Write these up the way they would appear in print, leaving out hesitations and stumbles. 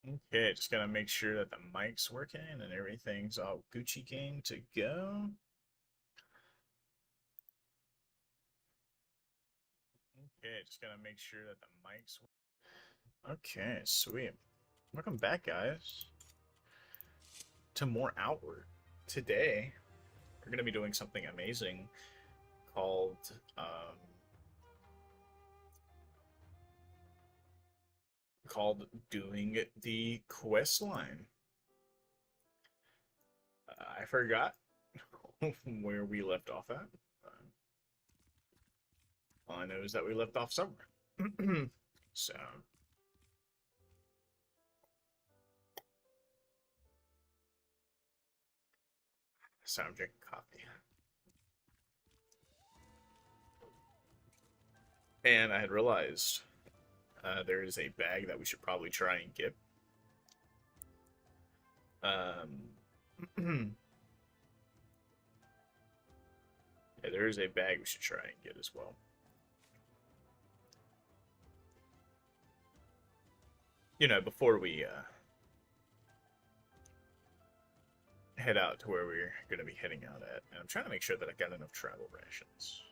Okay, just gotta make sure that the mic's working and everything's all Gucci gang to go. Okay, just gotta make sure that the mic's okay, sweet. Welcome back, guys, to more Outward. Today, we're gonna be doing something amazing called doing the quest line. I forgot where we left off at. All I know is that we left off somewhere. So, I'm drinking coffee. And I had realized there is a bag that we should probably try and get. Yeah, there is a bag we should try and get as well. You know, before we head out to where we're going to be heading out at. And I'm trying to make sure that I got enough travel rations.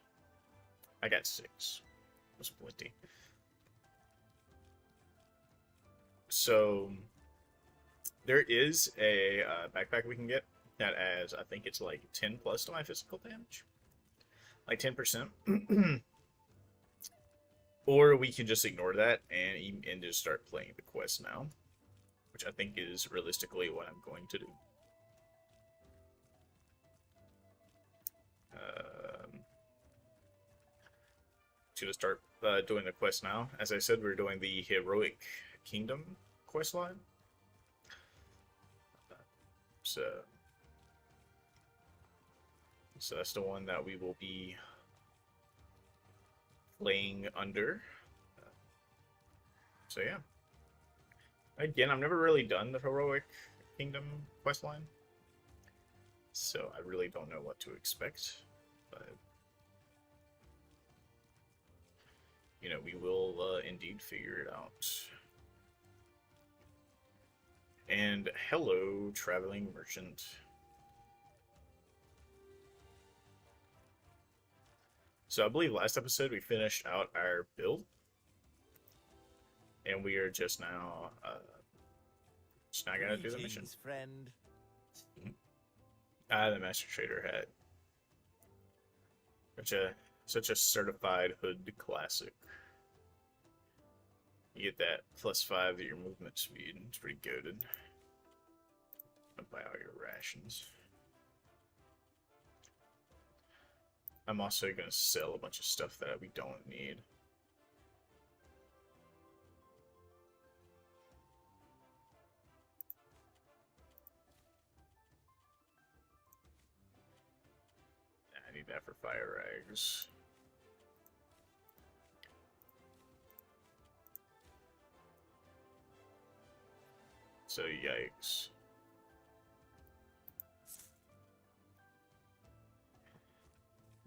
I got 6. It was plenty. So, there is a backpack we can get that adds, I think it's like 10 plus to my physical damage. Like 10%. Or we can just ignore that and just start playing the quest now. Which I think is realistically what I'm going to do. Going to start doing the quest now. As I said, we're doing the Heroic Kingdom quest line. So that's the one that we will be playing under. So yeah. Again, I've never really done the Heroic Kingdom quest line, so I really don't know what to expect. But you know, we will indeed figure it out. And hello, traveling merchant. So I believe last episode we finished out our build, and we are just now gonna do the mission. Friend. The Master Trader hat. Such a certified hood classic. You get that +5 to your movement speed. It's pretty goated. I'll buy all your rations. I'm also gonna sell a bunch of stuff that we don't need. I need that for fire rags. So yikes.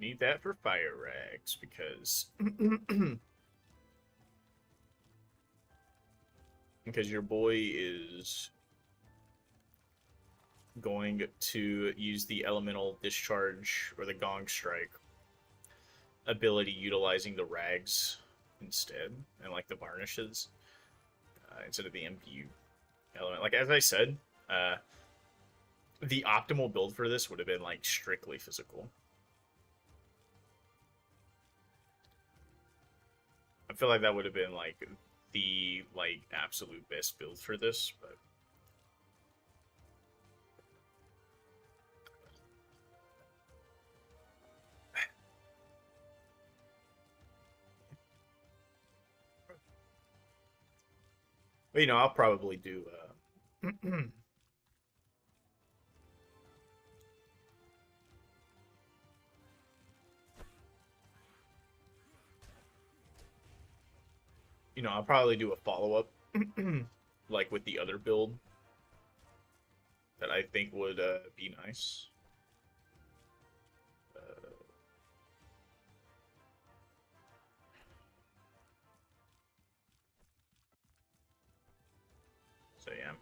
Need that for fire rags because because your boy is going to use the elemental discharge or the gong strike ability utilizing the rags instead, and like the varnishes instead of the imbue element. Like as I said, the optimal build for this would have been like strictly physical. I feel like that would have been like the absolute best build for this, but you know, I'll probably do you know, I'll probably do a follow-up like with the other build that I think would be nice. So yeah.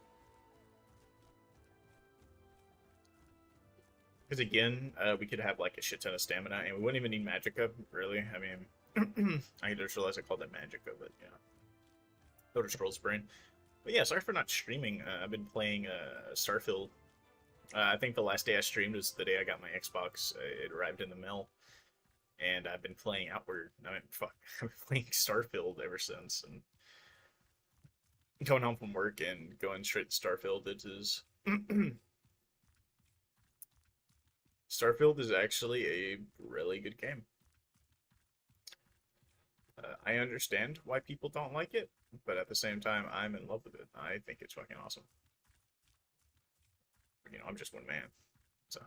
Because again, we could have like a shit ton of stamina, and we wouldn't even need magicka, really. I mean, I just realized I called that magicka, but yeah. Elder Scrolls brain. But yeah, sorry for not streaming. I've been playing Starfield. I think the last day I streamed was the day I got my Xbox. It arrived in the mail, and I've been playing Outward. I mean, fuck, I've been playing Starfield ever since, and going home from work and going straight to Starfield. It is Starfield is actually a really good game. I understand why people don't like it, but at the same time, I'm in love with it. I think it's fucking awesome. You know, I'm just one man, so.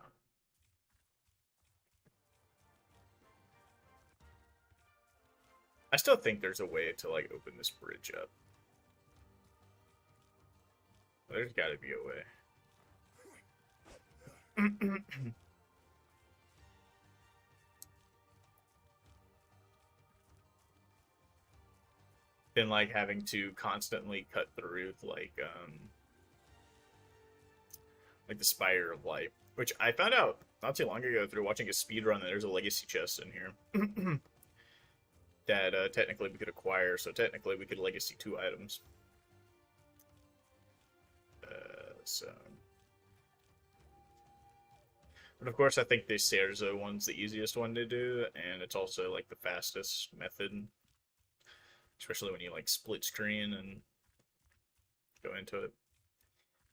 I still think there's a way to like open this bridge up. There's got to be a way. Been like having to constantly cut through like the Spire of Light, which I found out not too long ago through watching a speed run that there's a legacy chest in here that technically we could acquire. So technically we could legacy 2 items. So, but of course I think the Cerzo one's the easiest one to do, and it's also like the fastest method, especially when you like split screen and go into it.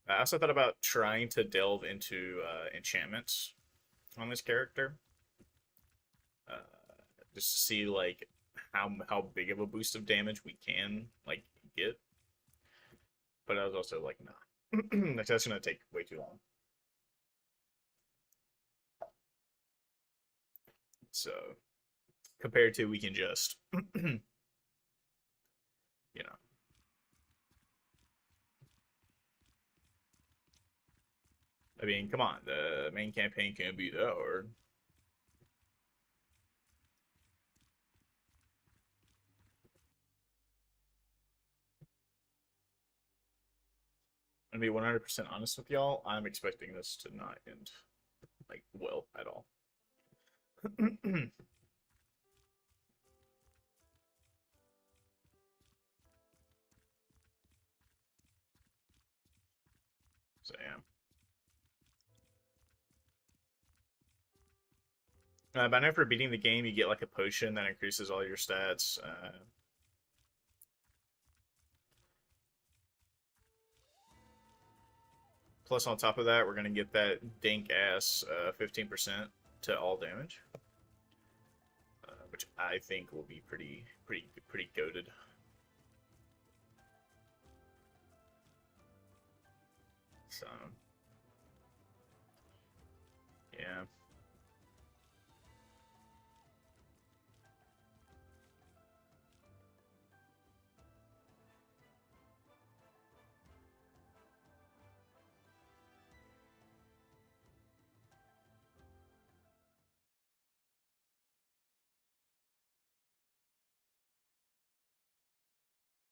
I also thought about trying to delve into enchantments on this character, uh, just to see like how big of a boost of damage we can like get. But I was also like, nah, that's gonna take way too long. So compared to we can just, you know. I mean, come on, the main campaign can't be that hard. I'm gonna be 100% honest with y'all. I'm expecting this to not end like well at all. So yeah. But after beating the game, you get like a potion that increases all your stats. Plus, on top of that, we're gonna get that dank ass 15% to all damage, which I think will be pretty goated. So, yeah.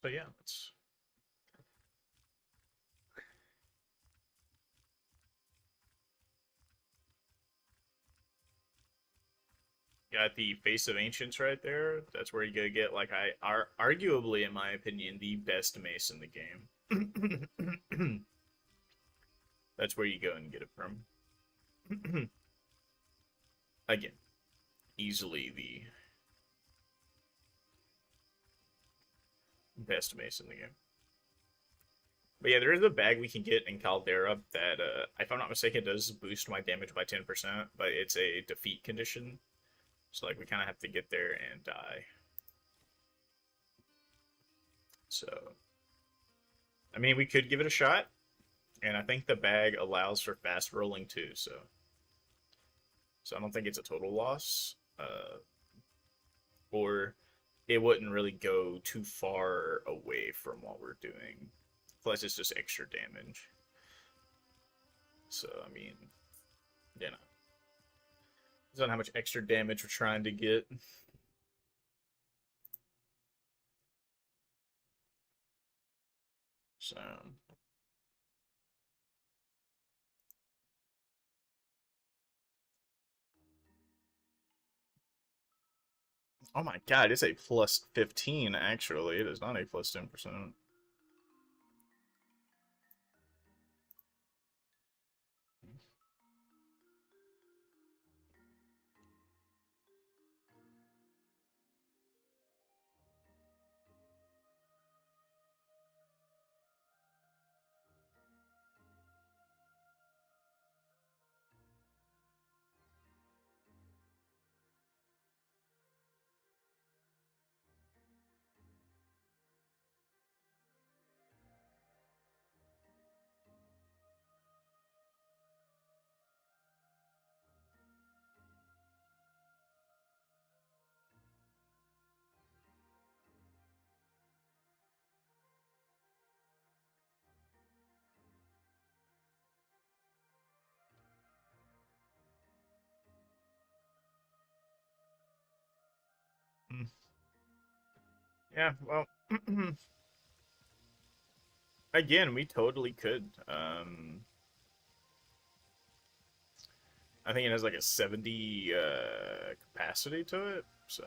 So yeah, let's. Got the Face of Ancients right there. That's where you gotta get like arguably, in my opinion, the best mace in the game. That's where you go and get it from. Again, easily the best mace in the game. But yeah, there is a bag we can get in Caldera that, if I'm not mistaken, does boost my damage by 10%, but it's a defeat condition. So, like, we kind of have to get there and die. So, I mean, we could give it a shot. And I think the bag allows for fast rolling too, so I don't think it's a total loss. Or it wouldn't really go too far away from what we're doing. Plus, it's just extra damage. So, I mean, you know. Depends on how much extra damage we're trying to get. So, Oh my god, it's a plus 15, actually. It is not a plus 10%. Mm. Yeah, well, again, we totally could. I think it has like a 70 capacity to it, so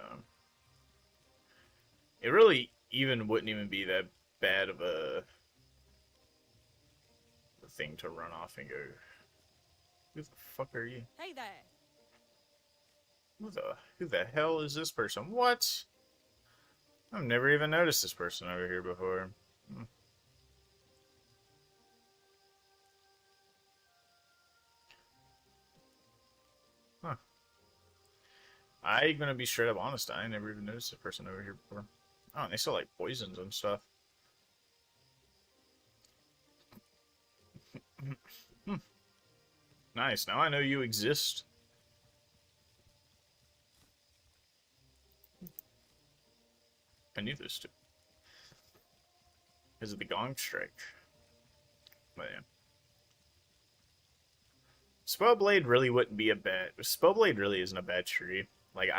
it really even wouldn't even be that bad of a thing to run off and go. Who the fuck are you? Hey there. Who the hell is this person? What? I've never even noticed this person over here before. Hmm. Huh. I'm gonna be straight up honest. I never even noticed this person over here before. Oh, and they sell like poisons and stuff. Hmm. Nice. Now I know you exist. I knew this too. Because of the gong strike. But yeah. Spellblade really wouldn't be a bad. Spellblade really isn't a bad tree. Like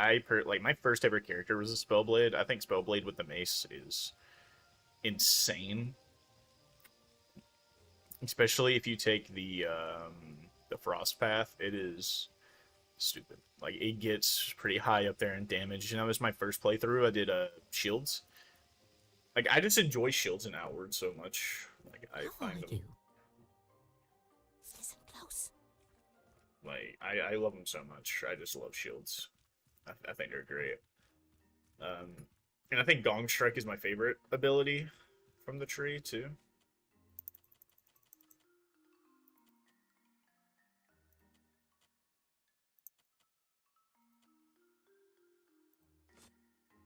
like my first ever character was a Spellblade. I think Spellblade with the mace is insane. Especially if you take the frost path, it is stupid. Like it gets pretty high up there in damage. You know, it was my first playthrough. I did shields. Like I just enjoy shields and outward so much. Like I find them. Listen close. Like I love them so much. I just love shields. I think they're great. And I think Gong Strike is my favorite ability from the tree too.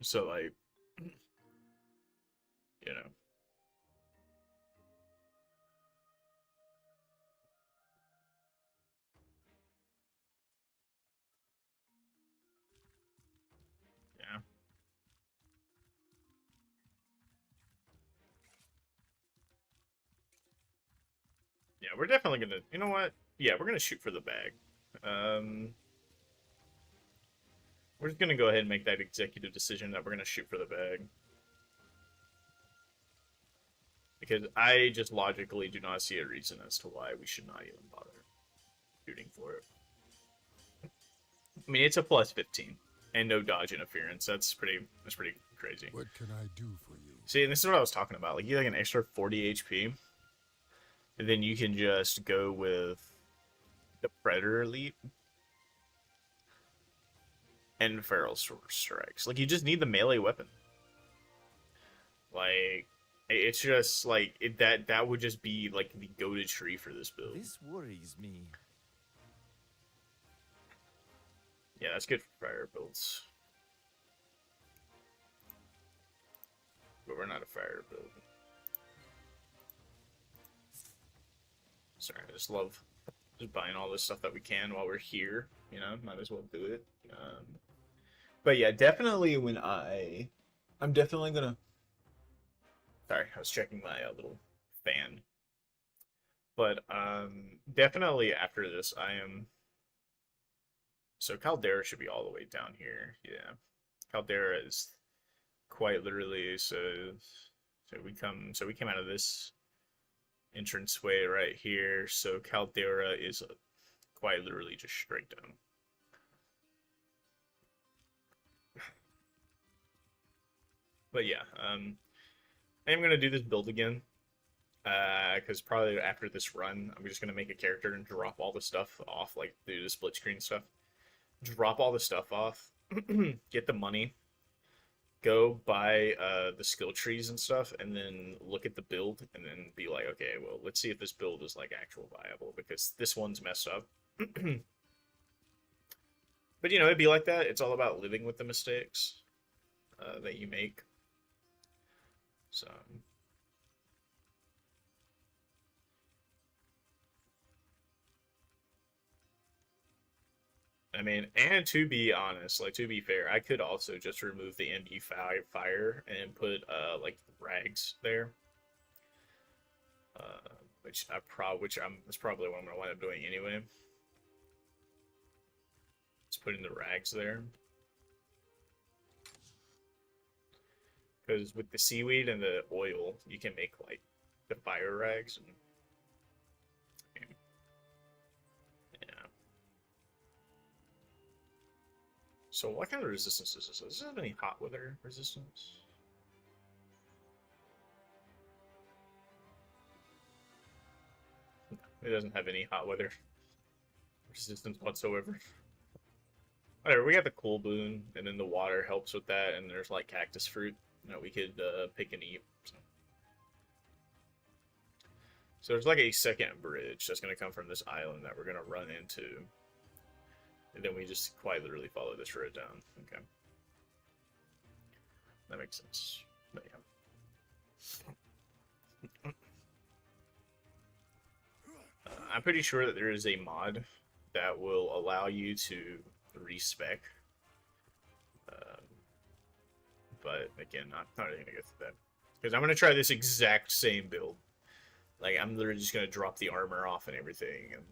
So like, you know. Yeah. Yeah, we're definitely gonna. You know what? Yeah, we're gonna shoot for the bag. Um, we're just gonna go ahead and make that executive decision that we're gonna shoot for the bag because I just logically do not see a reason as to why we should not even bother shooting for it. I mean, it's a plus 15 and no dodge interference. That's pretty crazy. What can I do for you? See, and this is what I was talking about. Like, you have like an extra 40 HP, and then you can just go with the Predator Elite and Feral Strikes. Like, you just need the melee weapon. Like, it's just like that would just be like the go-to tree for this build. This worries me. Yeah, that's good for fire builds. But we're not a fire build. Sorry, I just love just buying all this stuff that we can while we're here. You know, might as well do it. But yeah, definitely when I'm definitely gonna. Sorry, I was checking my little fan. But definitely after this, I am. So Caldera should be all the way down here. Yeah, Caldera is quite literally so we came out of this entranceway right here. So Caldera is quite literally just straight down. But yeah, I am gonna do this build again. Because probably after this run, I'm just gonna make a character and drop all the stuff off, like do the split screen stuff. Drop all the stuff off, get the money, go buy the skill trees and stuff, and then look at the build, and then be like, okay, well, let's see if this build is like actual viable because this one's messed up. But you know, it'd be like that. It's all about living with the mistakes that you make. So. I mean, and to be honest, like to be fair, I could also just remove the MB5 fire and put like rags there. That's probably what I'm gonna wind up doing anyway. Just putting the rags there. Because with the seaweed and the oil, you can make like the fire rags and yeah. So what kind of resistance is this? Does this have any hot weather resistance? It doesn't have any hot weather resistance whatsoever. Whatever, we got the cool boon, and then the water helps with that, and there's like cactus fruit that we could pick and eat. So there's like a second bridge that's going to come from this island that we're going to run into. And then we just quite literally follow this road down. Okay. That makes sense. But yeah. I'm pretty sure that there is a mod that will allow you to respec. But again, not really gonna go through that because I'm gonna try this exact same build. Like I'm literally just gonna drop the armor off and everything and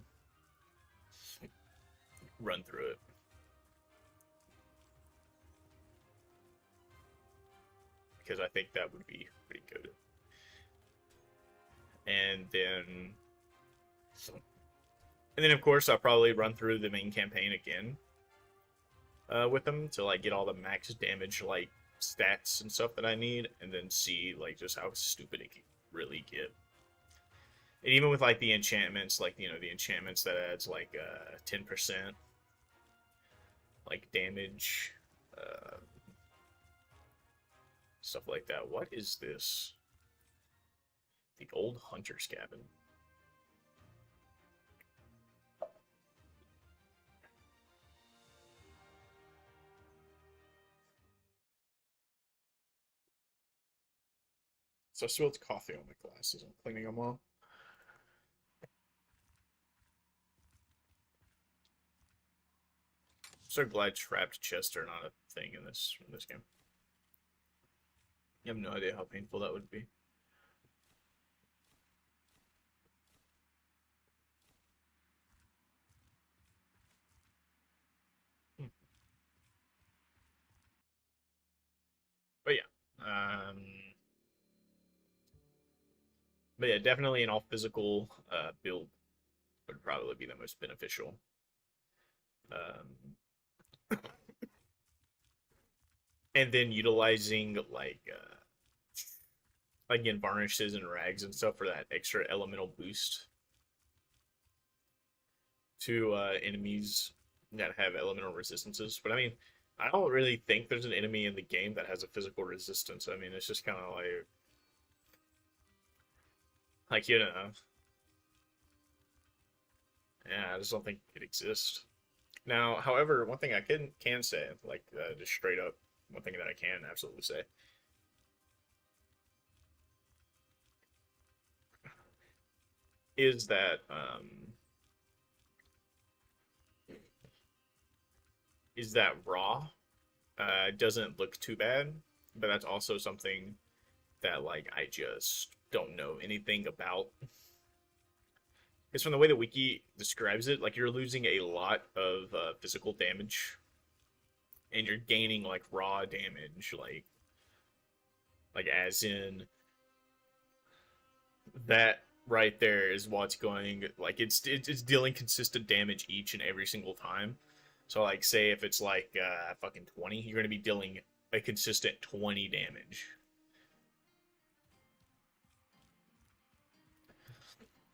run through it. Because I think that would be pretty good. And then of course I'll probably run through the main campaign again with them to like get all the max damage like stats and stuff that I need, and then see like just how stupid it can really get. And even with like the enchantments, like you know the enchantments that adds like 10% like damage, stuff like that. What is this? The old hunter's cabin. So I spilled coffee on my glasses. I'm cleaning them all. So glad trapped chests are not a thing in this game. You have no idea how painful that would be. But yeah, definitely an all physical build would probably be the most beneficial. And then utilizing like again varnishes and rags and stuff for that extra elemental boost to enemies that have elemental resistances. But I mean, I don't really think there's an enemy in the game that has a physical resistance. I mean, it's just kind of like you know, yeah, I just don't think it exists. Now, however, one thing I can say, like just straight up, one thing that I can absolutely say is that raw doesn't look too bad, but that's also something that like I just don't know anything about. Because from the way the wiki describes it, like you're losing a lot of physical damage, and you're gaining like raw damage, like as in that right there is what's going like it's dealing consistent damage each and every single time. So like say if it's like fucking 20, you're gonna be dealing a consistent 20 damage.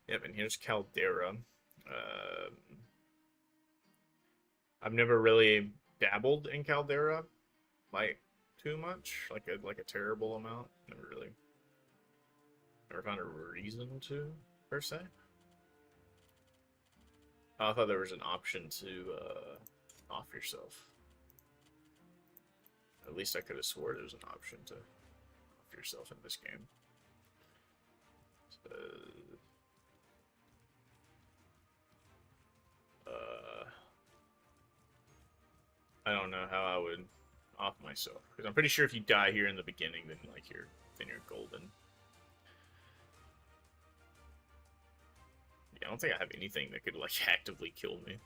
Yep, and here's Caldera. I've never really dabbled in Caldera, like, too much, like a terrible amount. Never found a reason to, per se. Oh, I thought there was an option to off yourself. At least I could have swore there was an option to off yourself in this game. So, I don't know how I would off myself, because I'm pretty sure if you die here in the beginning, then like you're golden. Yeah, I don't think I have anything that could like actively kill me.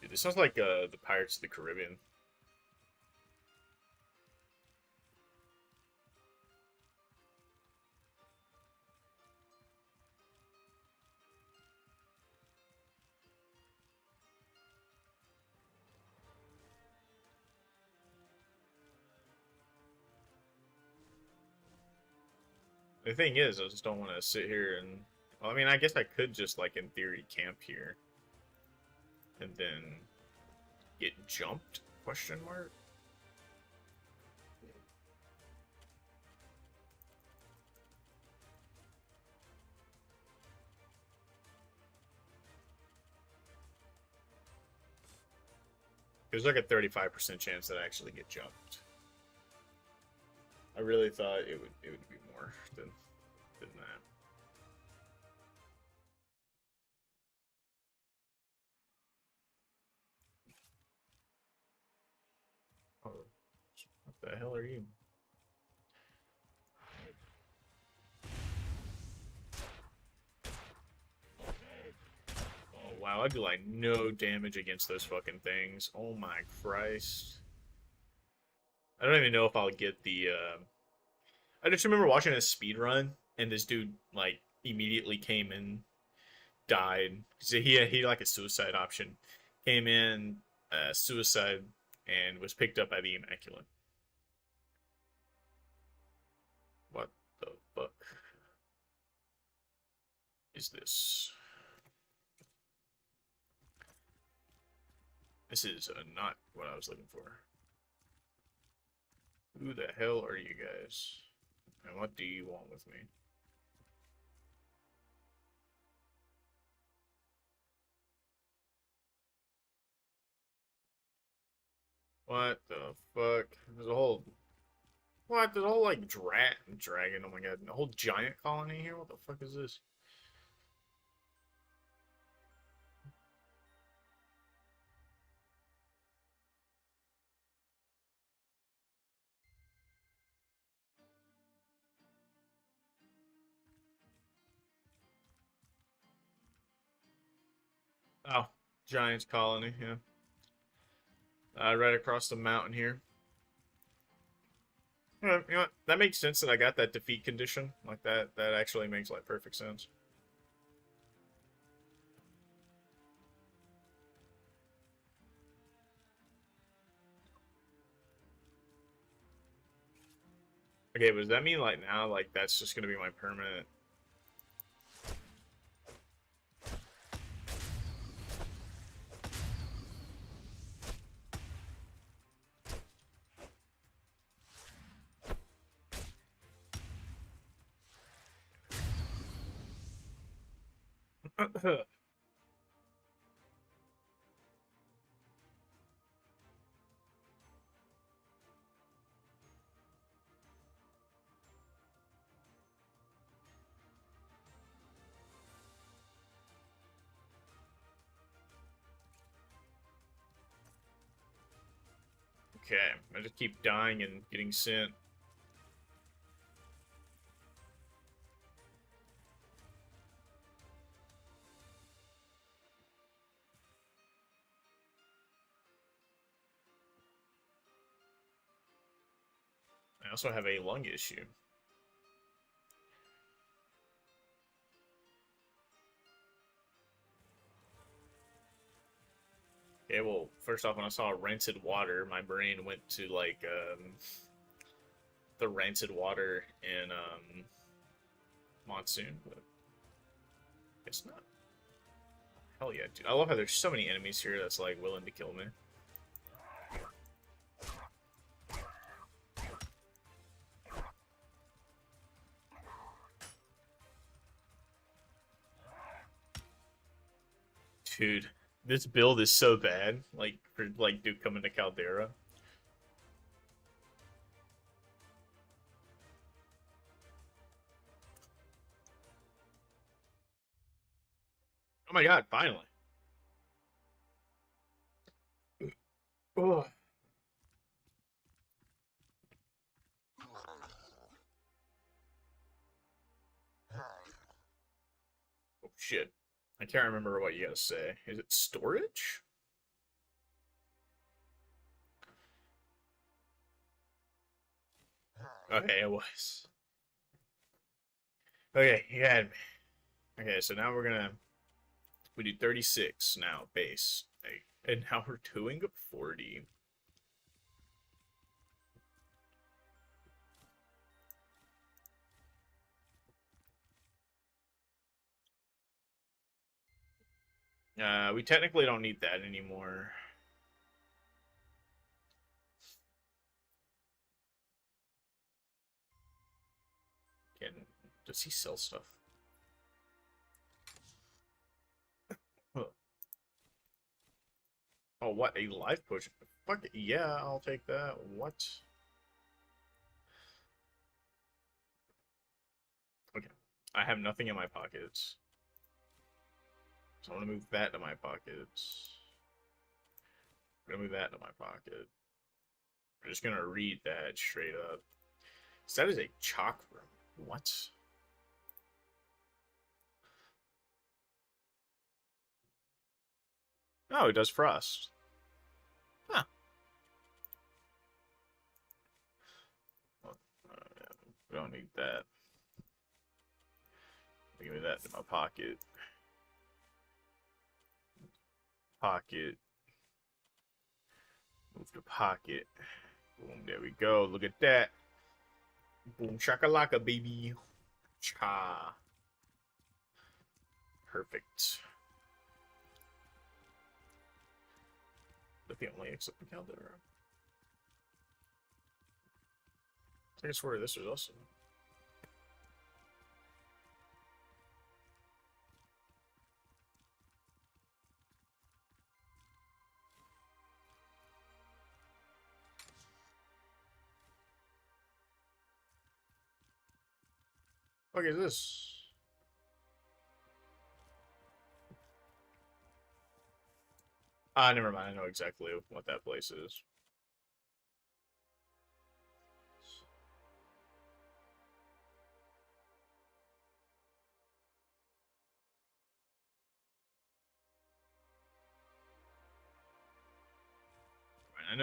Dude, this sounds like the Pirates of the Caribbean. The thing is, I just don't want to sit here and... Well, I mean, I guess I could just, like, in theory, camp here. And then... get jumped? Question mark? There's like a 35% chance that I actually get jumped. I really thought it would be more than that. Oh, what the hell are you? Oh wow, I do like no damage against those fucking things. Oh my Christ. I don't even know if I'll get the I just remember watching a speed run and this dude like immediately came in, died. So he had like a suicide option. Came in, suicide, and was picked up by the Immaculate. What the fuck is this? This is not what I was looking for. Who the hell are you guys? And what do you want with me? What the fuck? There's a whole... What? There's a whole, like, dragon. Oh my god. A whole giant colony here? What the fuck is this? Oh, Giants colony, yeah. Right across the mountain here. You know what? That makes sense that I got that defeat condition. Like, that actually makes, like, perfect sense. Okay, but does that mean, like, now, like, that's just gonna be my permanent... Okay, I just keep dying and getting sent. I also have a lung issue. Okay, well, first off, when I saw rancid water, my brain went to like the rancid water in Monsoon, but it's not. Hell yeah, dude. I love how there's so many enemies here that's like willing to kill me. Dude, this build is so bad. Like for like Duke coming to Caldera. Oh my god, finally. Oh. Oh shit. I can't remember what you gotta say. Is it storage? Okay, it was. Okay, you had me. Okay, so now we do 36 now, base. Hey, and now we're doing a 40. We technically don't need that anymore. Does he sell stuff? Oh, what? A life potion? Fuck it. Yeah, I'll take that. What? Okay. I have nothing in my pockets. So I'm gonna move that to my pockets. I'm gonna move that to my pocket. I'm just gonna read that straight up. So that is a chalk room. What? Oh, it does frost. Huh. Well, we don't need that. Give me that in my pocket. Pocket. Move to pocket. Boom, there we go. Look at that. Boom shakalaka, baby. Cha. Perfect. But the only except the Caldera. I swear this was awesome. What is this? Ah, never mind. I know exactly what that place is. I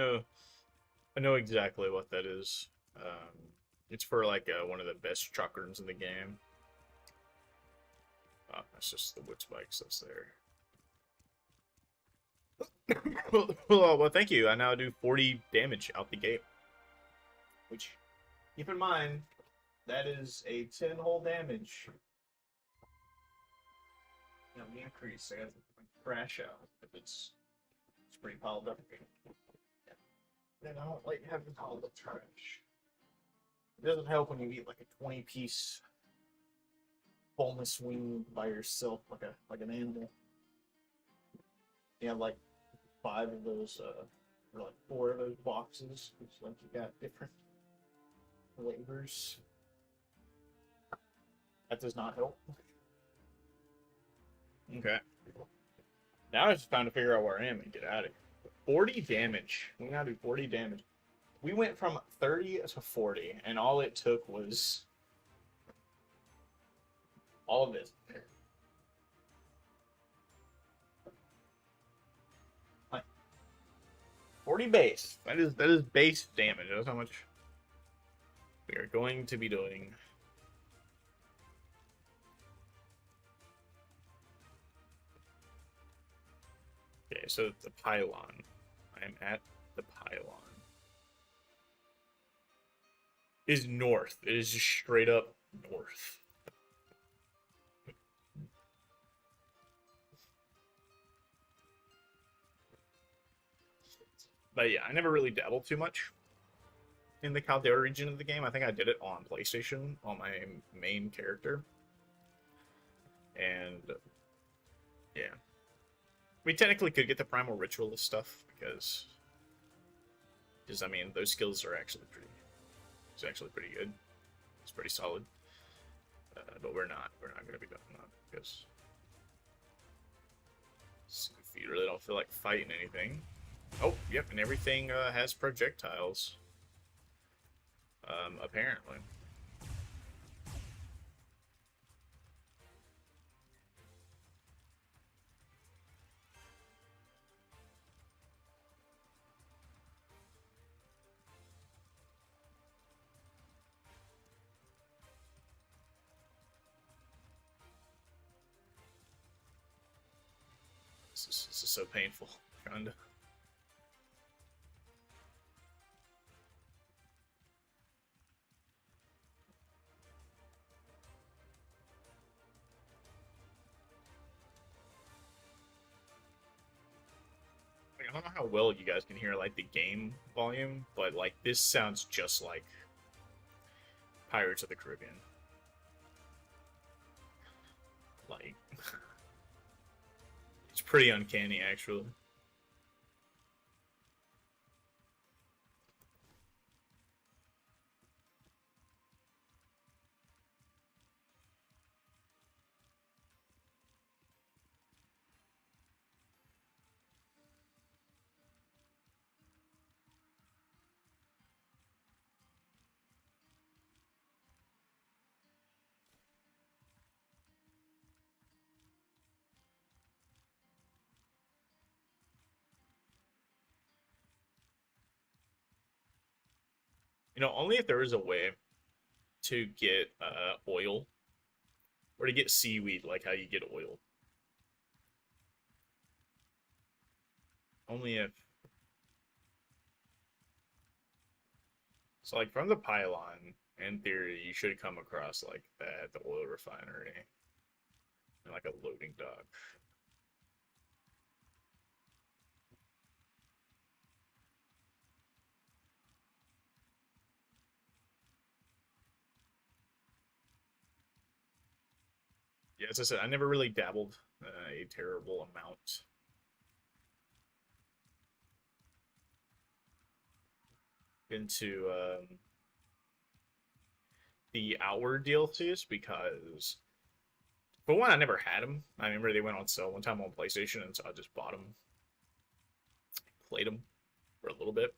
know exactly what that is. It's for like one of the best truck runs in the game. Oh, that's just the wood spikes that's there. Well, thank you. I now do 40 damage out the gate. Which, keep in mind, that is a 10 whole damage. You know, the increase. I got to crash out if it's pretty piled up. Then I don't like having all the trash. It doesn't help when you eat like a 20-piece boneless wing by yourself, like an animal. You have like 5 of those, or like 4 of those boxes. It's like you got different flavors. That does not help. Okay. Now it's time to figure out where I am and get out of here. 40 damage. We gotta do 40 damage. We went from 30 to 40, and all it took was all of this. 40 base. That is base damage. That's how much we are going to be doing. Okay, so the pylon. I'm at the pylon. Is north. It is just straight up north. But yeah, I never really dabbled too much in the Caldera region of the game. I think I did it on PlayStation on my main character. And yeah. We technically could get the Primal Ritualist stuff because I mean those skills are actually pretty good. It's pretty solid. But we're not gonna be doing that because we really don't feel like fighting anything. Oh, yep, and everything has projectiles. Apparently. This is so painful. Trying to. I don't know how well you guys can hear like the game volume, but like this sounds just like Pirates of the Caribbean. Like it's pretty uncanny actually. You know, only if there is a way to get oil or to get seaweed like how you get oil. Only if so like from the pylon, in theory, you should come across like that, the oil refinery, and like a loading dock. Yeah, as I said, I never really dabbled a terrible amount into the outward DLCs because, for one, I never had them. I remember they went on sale one time on PlayStation, and so I just bought them, played them for a little bit.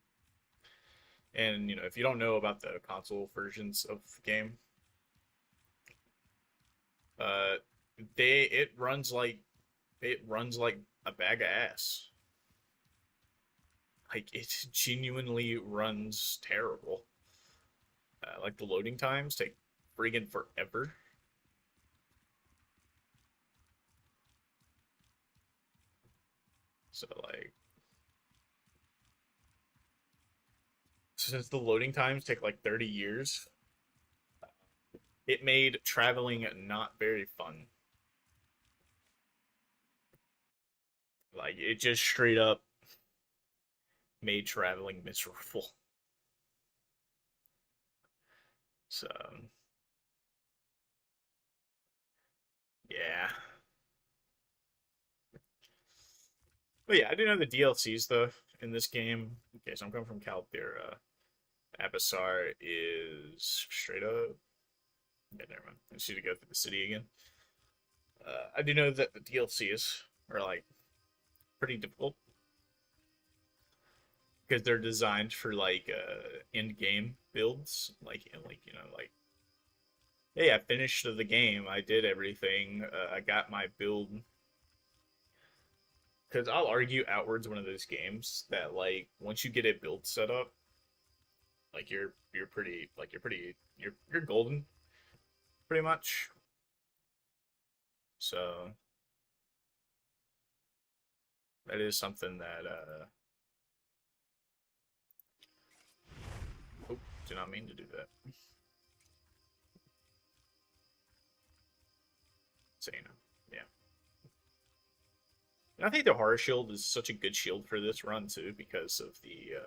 And you know, if you don't know about the console versions of the game, uh, it runs like a bag of ass. Like it genuinely runs terrible. Like the loading times take friggin' forever. So like, since the loading times take like 30 years, it made traveling not very fun. Like it just straight up made traveling miserable. So yeah. But yeah, I do know the DLCs though in this game. Okay, so I'm coming from Caldera. Abyssar is straight up. Yeah, never mind. I just need to go through the city again. I do know that the DLCs are like pretty difficult because they're designed for like end game builds. Like you know, like hey, I finished the game. I did everything. I got my build. Because I'll argue Outward's one of those games that like once you get a build set up, like you're golden pretty much. So That is something that, oh, did not mean to do that. So, you know, yeah. And I think the Horror Shield is such a good shield for this run, too, because of the,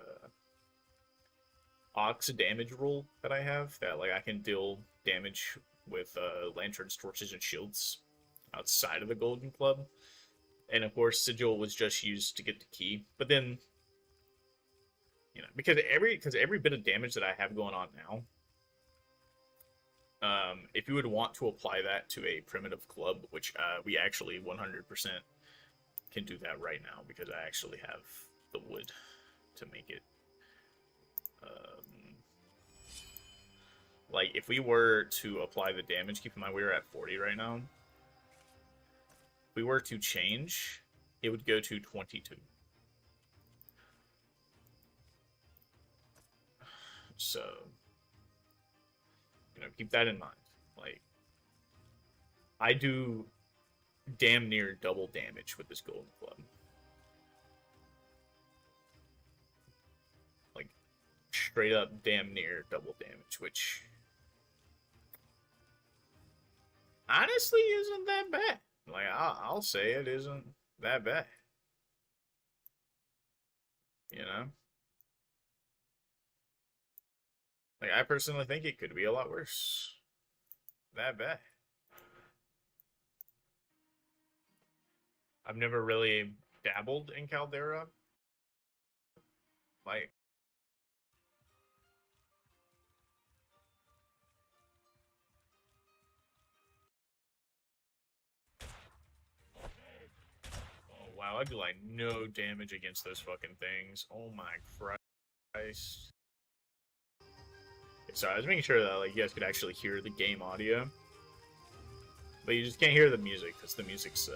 Ox damage rule that I have, that, like, I can deal damage with, lanterns, torches, and shields outside of the Golden Club. And, of course, Sigil was just used to get the key. But then, you know, because every bit of damage that I have going on now, if you would want to apply that to a primitive club, which we actually 100% can do that right now because I actually have the wood to make it. Like, if we were to apply the damage, keep in mind we are at 40 right now. If we were to change, it would go to 22. So, you know, keep that in mind. Like, I do damn near double damage with this Golden Club. Like, straight up damn near double damage, which honestly isn't that bad. Like, I'll say it isn't that bad. You know? Like, I personally think it could be a lot worse. That bad. I've never really dabbled in Caldera. Like, oh wow, I do like no damage against those fucking things. Oh my Christ. Sorry, I was making sure that like you guys could actually hear the game audio. But you just can't hear the music, because the music's,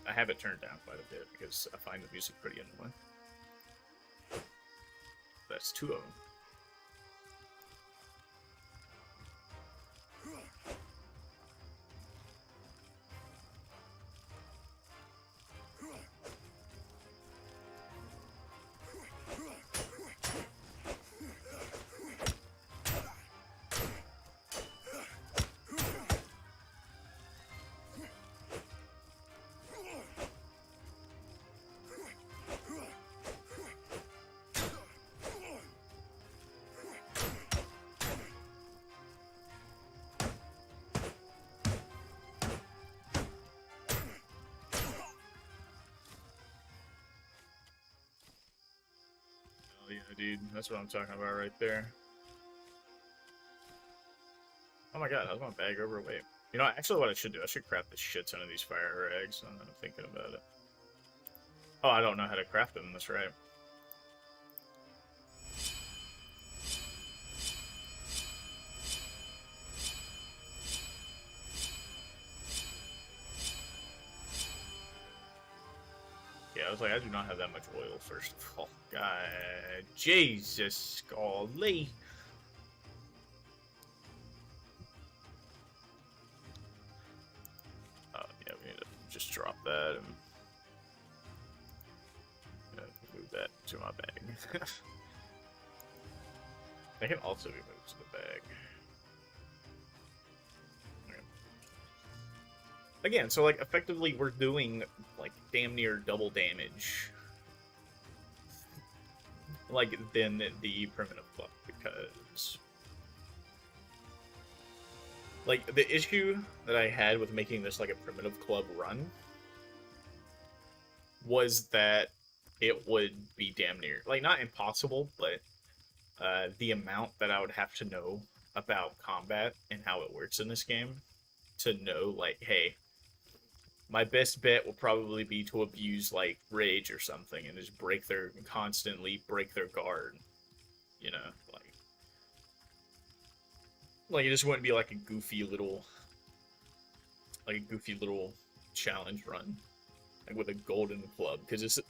I have it turned down quite a bit, because I find the music pretty annoying. That's 2 of them. Yeah, dude, that's what I'm talking about right there. Oh my god, how's my bag overweight? You know, actually what I should do, I should craft the shit ton of these fire eggs, now that I'm thinking about it. Oh, I don't know how to craft them, that's right. Yeah, I was like, I do not have that much oil, first of all. God, Jesus, golly. Oh, yeah, we need to just drop that and move that to my bag. They can also be moved to the bag. Okay. Again, so like effectively we're doing like damn near double damage like than the primitive club, because like the issue that I had with making this like a primitive club run was that it would be damn near like not impossible, but the amount that I would have to know about combat and how it works in this game to know like, hey, my best bet will probably be to abuse like rage or something and just constantly break their guard. You know, like it just wouldn't be like a goofy little challenge run, like with a golden club, because it's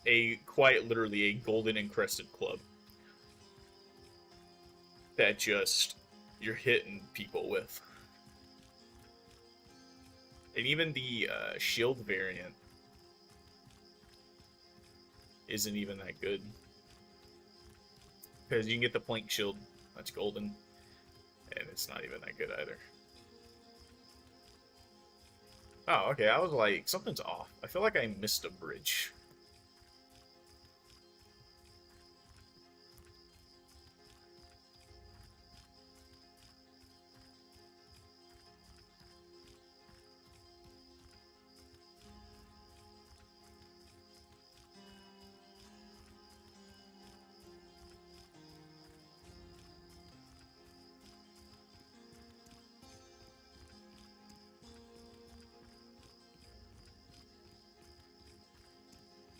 quite literally a golden encrusted club that just you're hitting people with. And even the shield variant isn't even that good. Because you can get the Plank Shield, that's golden, and it's not even that good either. Oh, okay, I was like, something's off. I feel like I missed a bridge.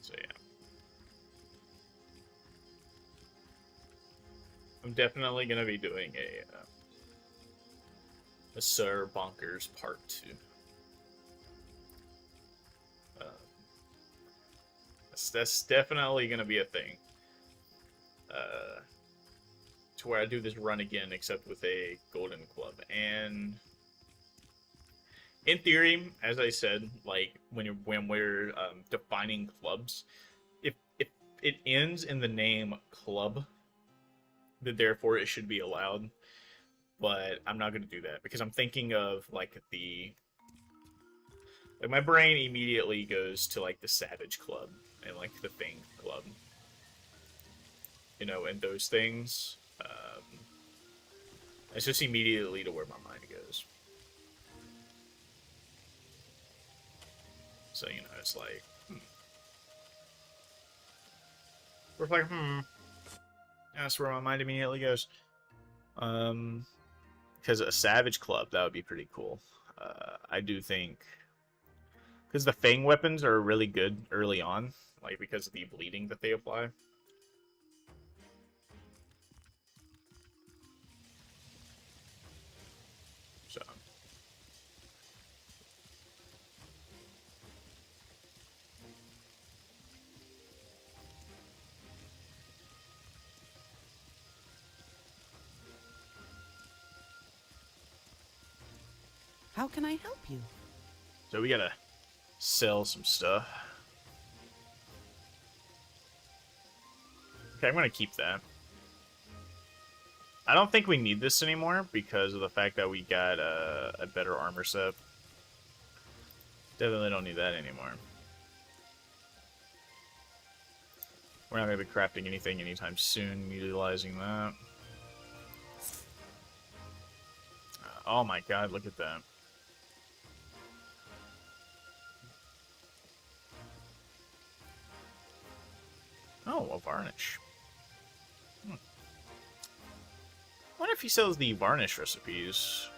So yeah. I'm definitely going to be doing a Sir Bonkers Part 2. That's definitely going to be a thing. To where I do this run again, except with a golden club. And in theory, as I said, like when we're defining clubs, if it ends in the name club, then therefore it should be allowed. But I'm not going to do that because I'm thinking of like my brain immediately goes to like the Savage Club and like the Fang Club, you know, and those things. It's just immediately to where my mind goes. So, you know, it's like, We're like, that's where my mind immediately goes. Because a Savage Club, that would be pretty cool. I do think, because the Fang weapons are really good early on, like because of the bleeding that they apply. So. How can I help you? So we gotta sell some stuff. Okay, I'm gonna keep that. I don't think we need this anymore because of the fact that we got a better armor set. Definitely don't need that anymore. We're not going to be crafting anything anytime soon utilizing that. Oh my god, look at that. Oh, a varnish. I wonder if he sells the varnish recipes.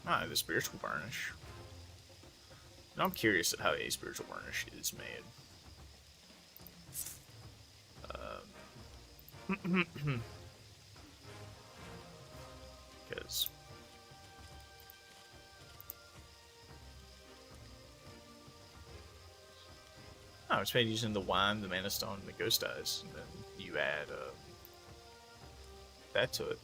Ah, the spiritual varnish. Now I'm curious at how a spiritual varnish is made. Because it's made using the wine, the mana stone, and the ghost eyes, and then you add that to it.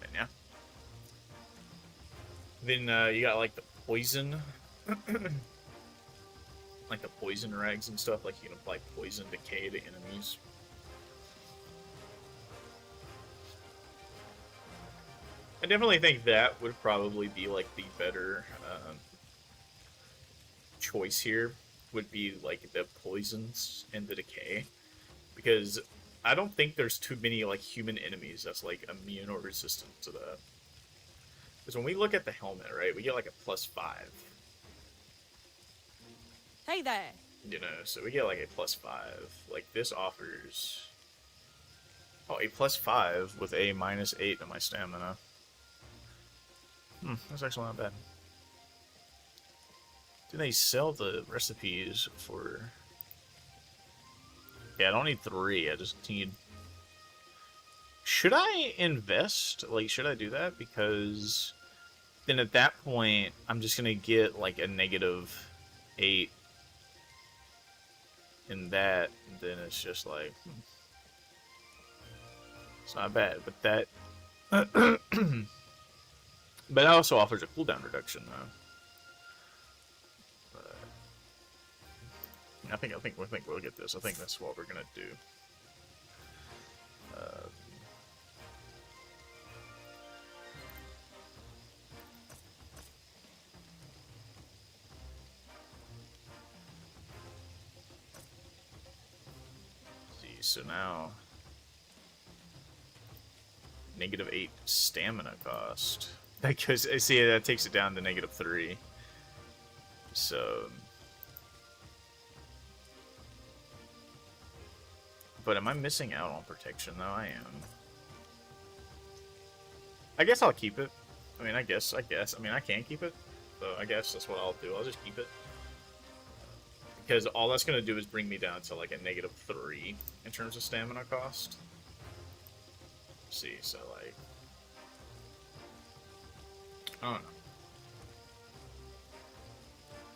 And yeah. Then you got like the poison, like the poison rags and stuff. Like you can apply poison decay to enemies. I definitely think that would probably be like the better choice here. Would be like the poisons and the decay, because I don't think there's too many like human enemies that's like immune or resistant to that. Because when we look at the helmet, right, we get like a +5. Hey there. You know, so we get like a +5. Like this offers a +5 with a -8 to my stamina. That's actually not bad. Do they sell the recipes for... Yeah, I don't need 3, I just need... Should I invest? Like, should I do that? Because then at that point, I'm just gonna get like a -8 in that, and then it's just like... It's not bad, but that but that also offers a cooldown reduction though. I think we'll get this. I think that's what we're gonna do. See, so now -8 stamina cost. That goes. I see that takes it down to -3. So. But am I missing out on protection, though? I am. I guess I'll keep it. I mean, I guess. I mean, I can keep it. So I guess that's what I'll do. I'll just keep it. Because all that's going to do is bring me down to, like, a -3 in terms of stamina cost. Let's see, so, like... I don't know.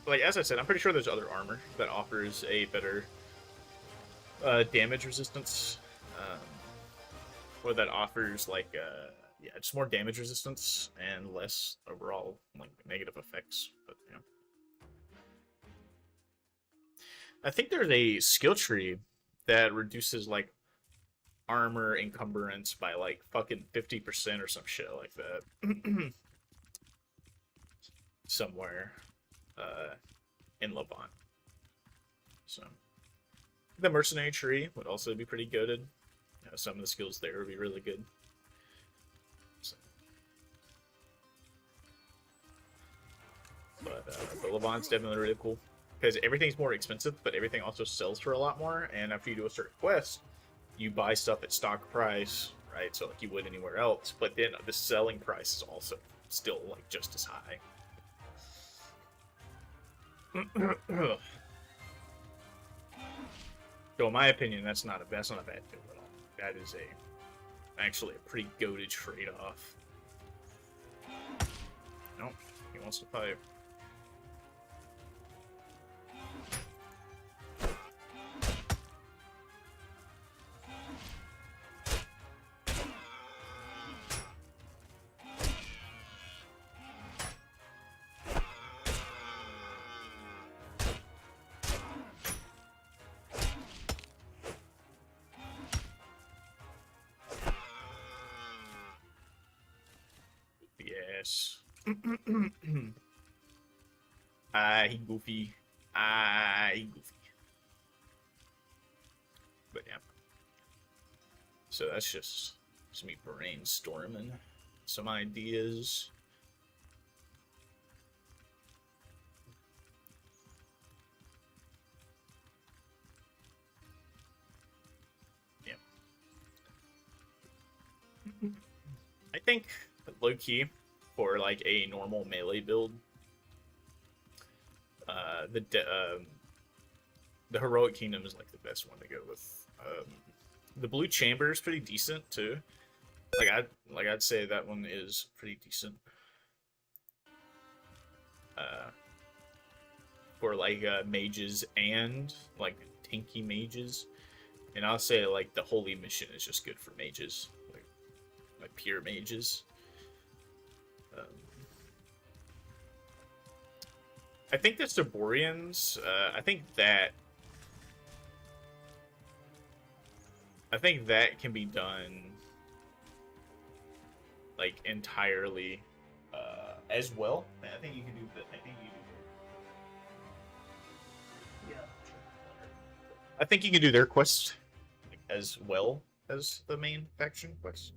Like, as I said, I'm pretty sure there's other armor that offers a better... damage resistance, or that offers like yeah, just more damage resistance and less overall like negative effects. But you know, I think there's a skill tree that reduces like armor encumbrance by like fucking 50% or some shit like that somewhere in Levant. So. The mercenary tree would also be pretty goated. You know, some of the skills there would be really good. So. But Levant's definitely really cool. Because everything's more expensive, but everything also sells for a lot more. And after you do a certain quest, you buy stuff at stock price, right? So like you would anywhere else. But then the selling price is also still like just as high. So in my opinion, that's not a bad deal at all. That is actually a pretty goated trade-off. Nope, he wants to pipe. Yes. He goofy. He goofy. But yeah. So that's just me brainstorming some ideas. Yeah. I think low key for like a normal melee build, the heroic kingdom is like the best one to go with. The blue chamber is pretty decent too. I'd say that one is pretty decent. For like mages and like tanky mages, and I'll say like the holy mission is just good for mages, like pure mages. I think the Cyborians, I think that can be done like entirely as well. I think you can do that. I think you can do their quest as well as the main faction quest.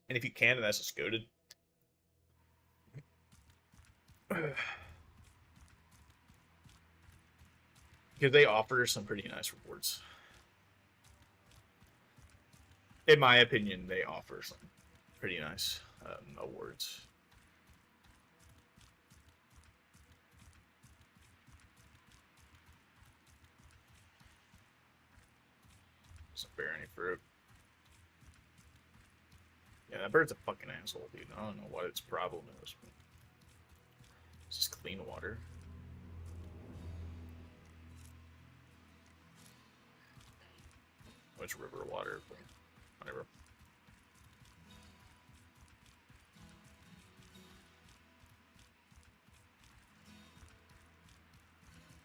And if you can, then that's just goated. Because they offer some pretty nice rewards. In my opinion, they offer some pretty nice awards. Some barony fruit. Yeah, that bird's a fucking asshole, dude. I don't know what its problem is. But it's just clean water. Which river water? Whatever.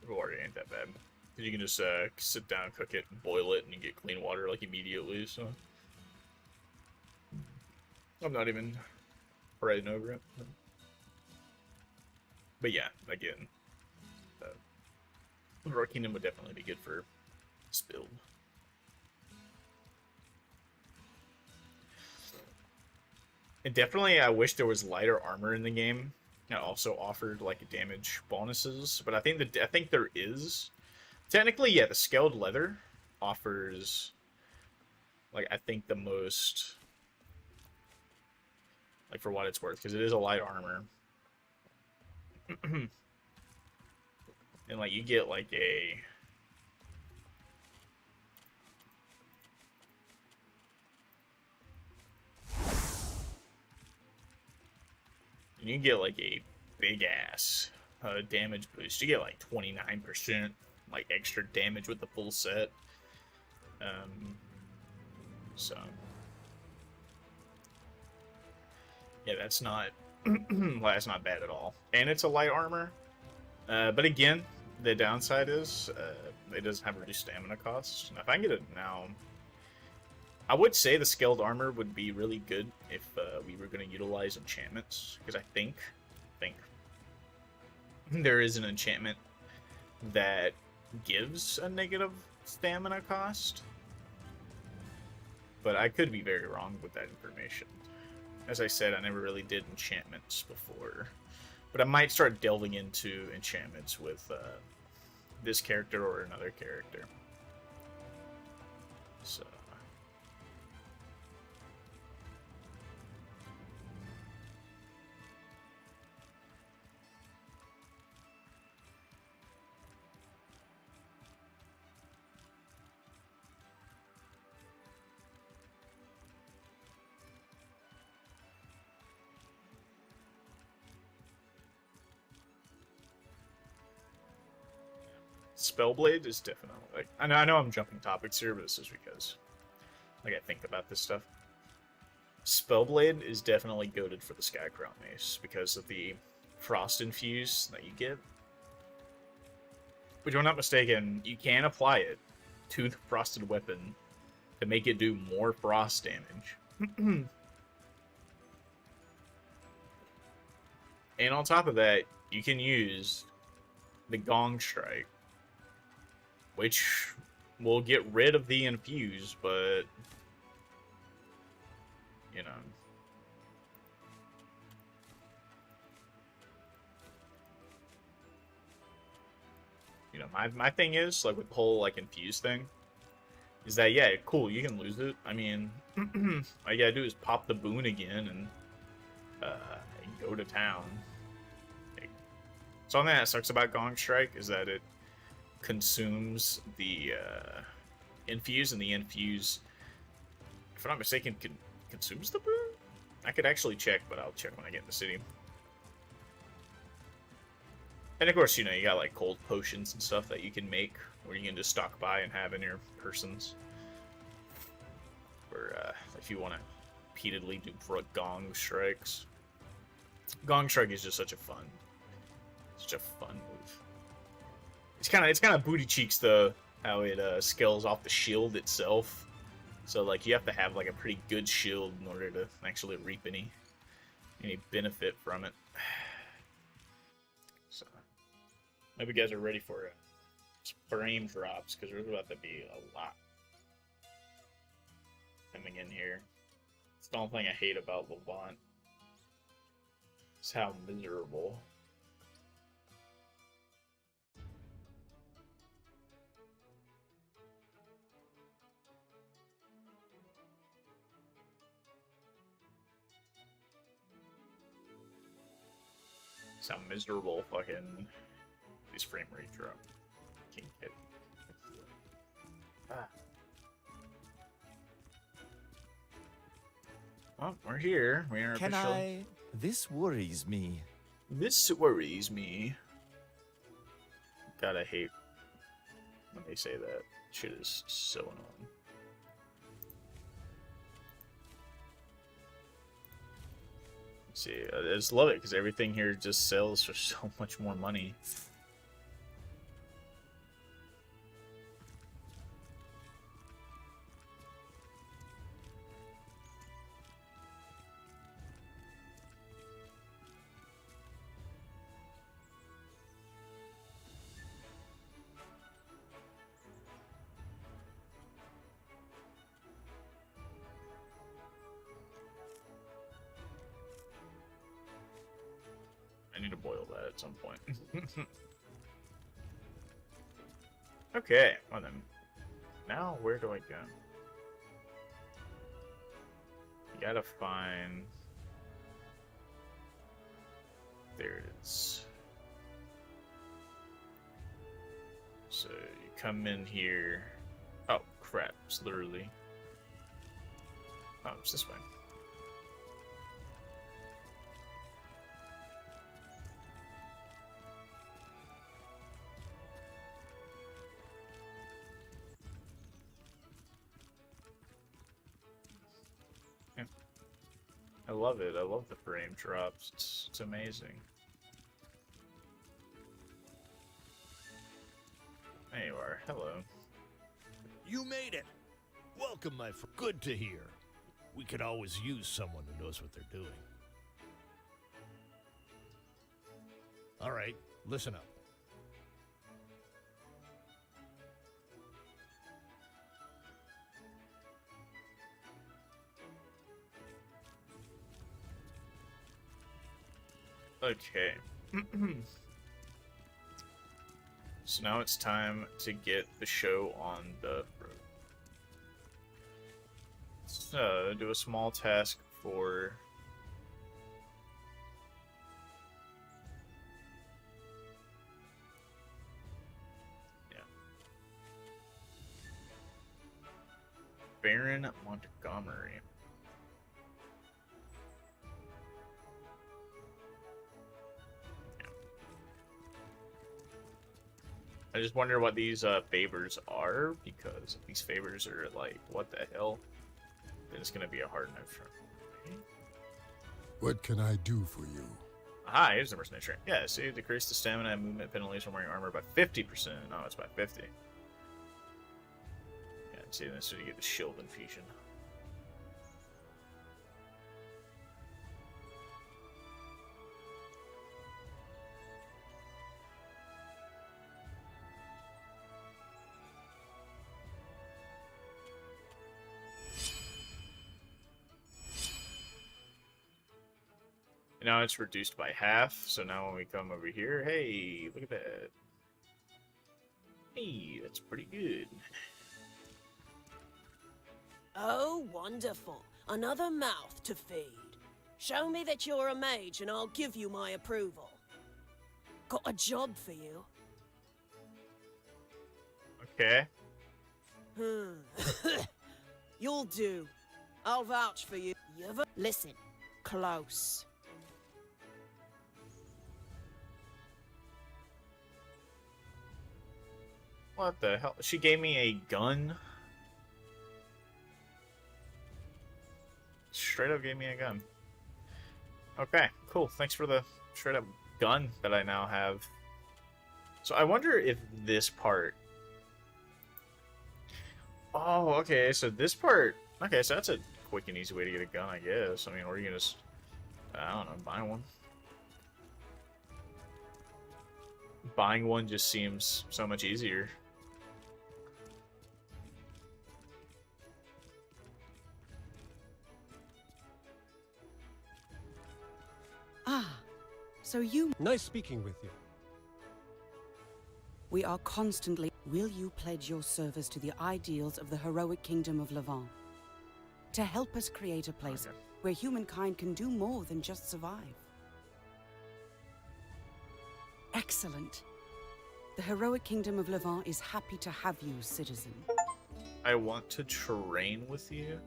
River water ain't that bad. You can just sit down, cook it, boil it, and you get clean water like immediately. So I'm not even fretting over it. But yeah, again, Roar Kingdom would definitely be good for this build. And definitely, I wish there was lighter armor in the game that also offered like damage bonuses. But I think there is. Technically, yeah, the scaled leather offers, like, I think the most, like, for what it's worth, because it is a light armor. And, like, you get, like, and you get, like, a big-ass damage boost. You get, like, 29%, like, extra damage with the full set. So... yeah, that's not... well, that's not bad at all. And it's a light armor. But again, the downside is it doesn't have reduced stamina costs. Now, if I can get it now... I would say the scaled armor would be really good if we were going to utilize enchantments. Because I think there is an enchantment that gives a negative stamina cost. But I could be very wrong with that information. As I said, I never really did enchantments before. But I might start delving into enchantments with this character or another character. So... Spellblade is definitely, like, I know I'm jumping topics here, but this is because, like, I think about this stuff. Spellblade is definitely goated for the Skycrown Mace because of the frost infuse that you get. Which, if I'm not mistaken, you can apply it to the frosted weapon to make it do more frost damage. And on top of that, you can use the Gong Strike, which will get rid of the infuse, but, you know. You know, my thing is, like, with the whole, like, infuse thing, is that, yeah, cool, you can lose it. I mean, all you gotta do is pop the boon again and go to town. Like, something that sucks about Gong Strike is that it consumes the infuse, and the infuse, if I'm not mistaken, consumes the boon? I could actually check, but I'll check when I get in the city. And of course, you know, you got like cold potions and stuff that you can make, or you can just stock by and have in your persons. Or if you want to repeatedly do Gong Strikes. Gong Strike is just such a fun move. It's kind of booty cheeks though, how it scales off the shield itself. So like you have to have like a pretty good shield in order to actually reap any benefit from it. So maybe you guys are ready for frame drops, because there's about to be a lot coming in here. It's the only thing I hate about Levant. It's how miserable. It's how miserable fucking these frame rates are up. Can't get. Well, we're here. We are official. This worries me. This worries me. God, I hate when they say that. Shit is so annoying. See, I just love it because everything here just sells for so much more money. I need to boil that at some point. Okay, well then. Now, where do I go? You gotta find... There it is. So, you come in here... Oh, crap. It's literally... Oh, it's this way. I love it. I love the frame drops. It's amazing. There you are. Hello. You made it. Welcome, my friend. Good to hear. We could always use someone who knows what they're doing. All right, listen up. Okay. So now it's time to get the show on the road. So, do a small task for... Yeah. Baron Montgomery. I just wonder what these favors are, because if these favors are like, what the hell, then it's going to be a hard no for me. What can I do for you? Aha, here's the mercenary trait. Yeah, see, decrease the stamina and movement penalties from wearing armor by 50%. No, it's by 50. Yeah, see, that's so you get the shield infusion. Now it's reduced by half, so now when we come over here, hey, look at that. Hey, that's pretty good. Oh, wonderful. Another mouth to feed. Show me that you're a mage and I'll give you my approval. Got a job for you. Okay. You'll do. I'll vouch for you. You ever... Listen. Close. What the hell? She gave me a gun? Straight up gave me a gun. Okay, cool. Thanks for the straight up gun that I now have. So I wonder if this part... Oh, okay, so this part... Okay, so that's a quick and easy way to get a gun, I guess. I mean, or you can just... I don't know, buy one. Buying one just seems so much easier. Ah, so you... Nice speaking with you. We are constantly... Will you pledge your service to the ideals of the heroic kingdom of Levant? To help us create a place where humankind can do more than just survive. Excellent. The heroic kingdom of Levant is happy to have you, citizen. I want to train with you.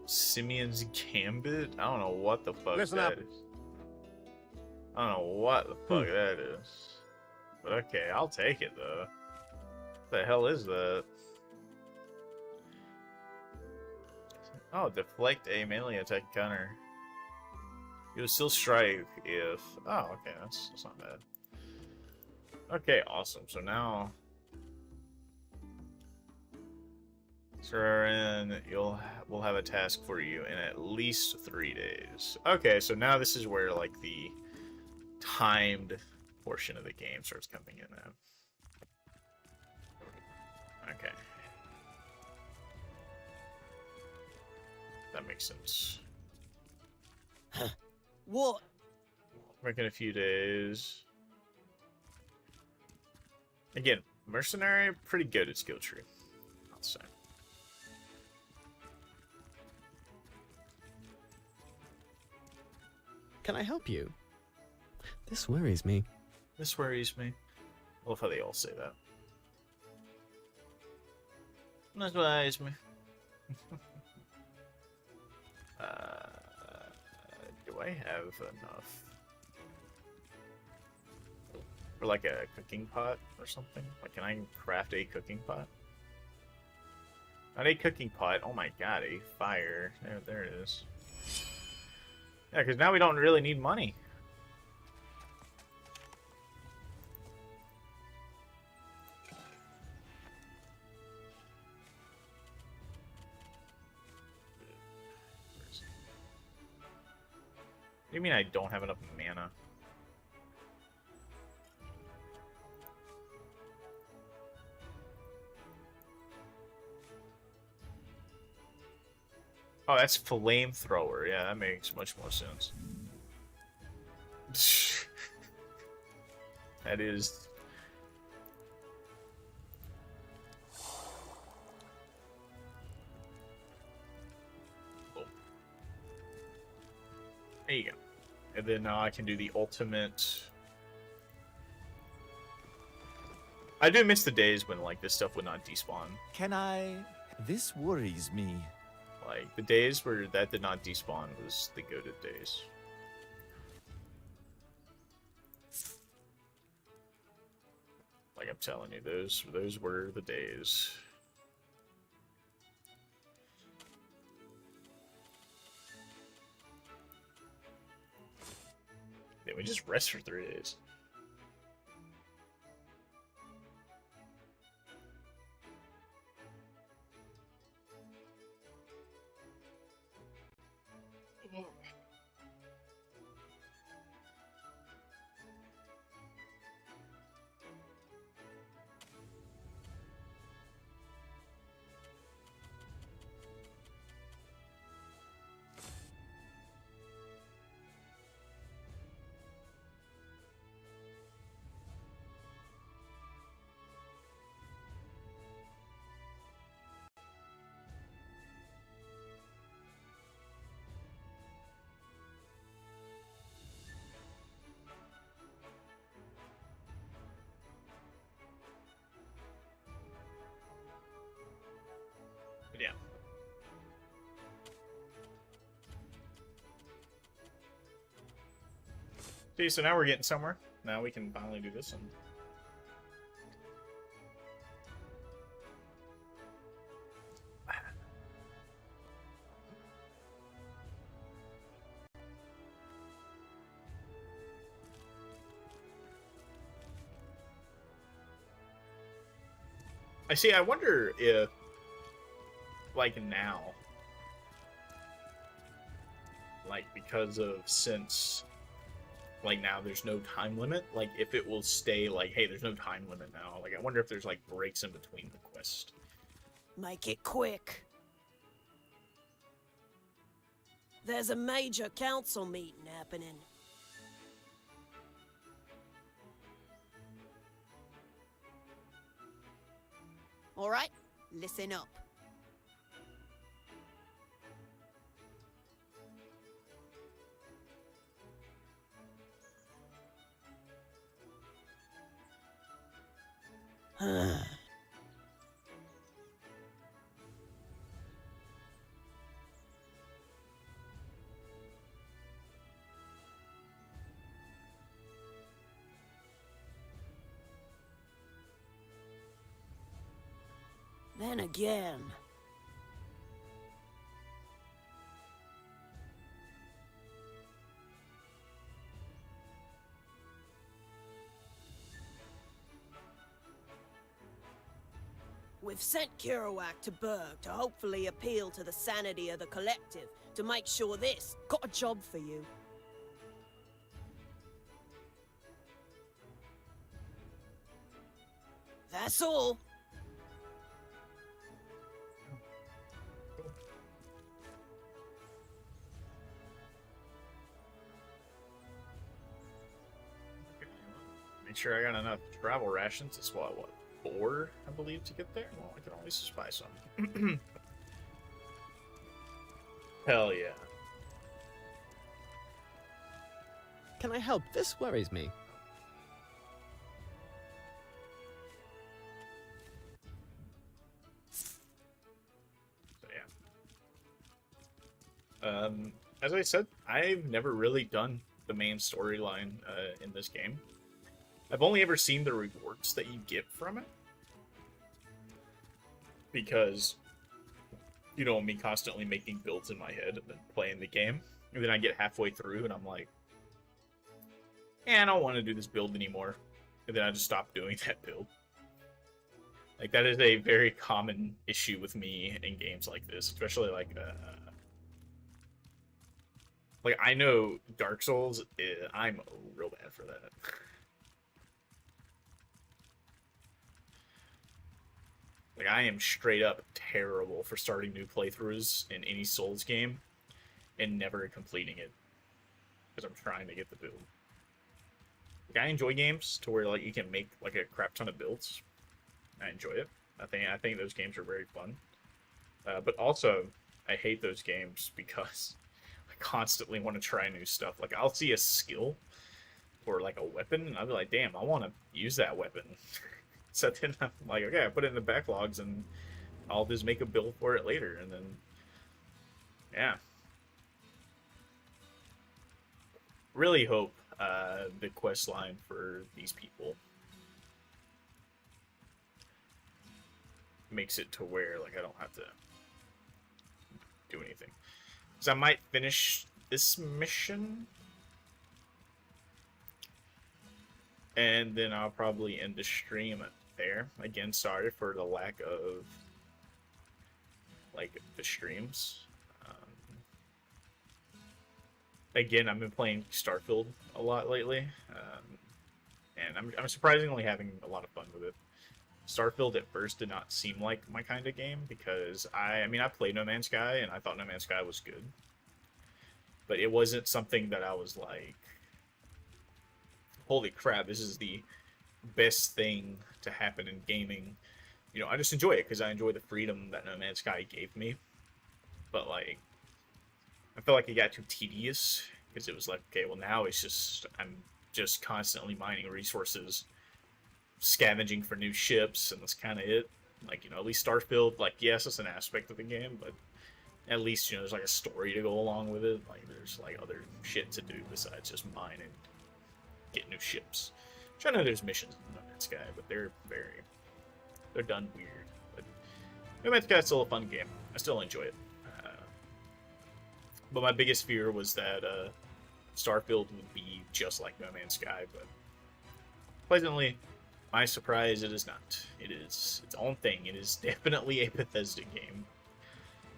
Simeon's Gambit? I don't know what the fuck Listen that up. is. I don't know what the fuck that is. But okay, I'll take it though. What the hell is that? Oh, deflect a melee attack counter. You'll still strike if... Oh, okay, that's not bad. Okay, awesome. So now... Saren, we'll have a task for you in at least 3 days. Okay, so now this is where, like, the timed portion of the game starts coming in now. Okay. That makes sense. What? Work in a few days. Again, mercenary, pretty good at skill tree, I'll say. Can I help you? This worries me. This worries me. I love how they all say that. This worries me. Do I have enough for like a cooking pot or something? Like, can I craft a cooking pot? Not a cooking pot. Oh my god, a fire. There it is. Yeah, because now we don't really need money. What do you mean I don't have enough mana? Oh, that's flamethrower. Yeah, that makes much more sense. That is... Oh. There you go. And then now I can do the ultimate... I do miss the days when, like, this stuff would not despawn. Can I? This worries me. Like, the days where that did not despawn was the goated days. Like, I'm telling you, those were the days. Then we just rest for 3 days. But yeah. See, so now we're getting somewhere. Now we can finally do this one. I see, I wonder if, like, now, like, because of, since, like, now there's no time limit, like, if it will stay, like, hey, there's no time limit now, like, I wonder if there's, like, breaks in between the quest. Make it quick. There's a major council meeting happening. All right, listen up. Then again, We've sent Kerouac to Berg to hopefully appeal to the sanity of the collective to make sure this got a job for you. That's all. Make sure I got enough travel rations. It's what, 4, I believe, to get there? Well, I can always just buy some. Hell yeah. Can I help? This worries me. So yeah. As I said, I've never really done the main storyline in this game. I've only ever seen the rewards that you get from it. Because, you know, me constantly making builds in my head and then playing the game. And then I get halfway through and I'm like, I don't want to do this build anymore. And then I just stop doing that build. Like, that is a very common issue with me in games like this. Especially, like, I know Dark Souls, I'm real bad for that. Like, I am straight up terrible for starting new playthroughs in any Souls game and never completing it. Because I'm trying to get the build. Like, I enjoy games to where, like, you can make, like, a crap ton of builds. I enjoy it. I think those games are very fun. But also, I hate those games because I constantly want to try new stuff. Like, I'll see a skill or, like, a weapon, and I'll be like, damn, I want to use that weapon. So then I'm like, okay, I put it in the backlogs, and I'll just make a build for it later, and then, yeah. Really hope the quest line for these people makes it to where, like, I don't have to do anything. So I might finish this mission, and then I'll probably end the stream there. Again, sorry for the lack of, like, the streams. Again, I've been playing Starfield a lot lately, and I'm surprisingly having a lot of fun with it. Starfield at first did not seem like my kind of game because I mean, I played No Man's Sky and I thought No Man's Sky was good, but it wasn't something that I was like, holy crap, this is the best thing to happen in gaming. You know, I just enjoy it because I enjoy the freedom that No Man's Sky gave me. But, like, I felt like it got too tedious because it was like, okay, well, now it's just, I'm just constantly mining resources, scavenging for new ships, and that's kind of it. Like, you know, at least Starfield, like, yes, it's an aspect of the game, but at least, you know, there's like a story to go along with it. Like, there's like other shit to do besides just mine and get new ships. Which I know there's missions in No Man's Sky, but they're done weird. But No Man's Sky is still a fun game. I still enjoy it. But my biggest fear was that Starfield would be just like No Man's Sky, but pleasantly, my surprise, it is not. It is its own thing. It is definitely a Bethesda game.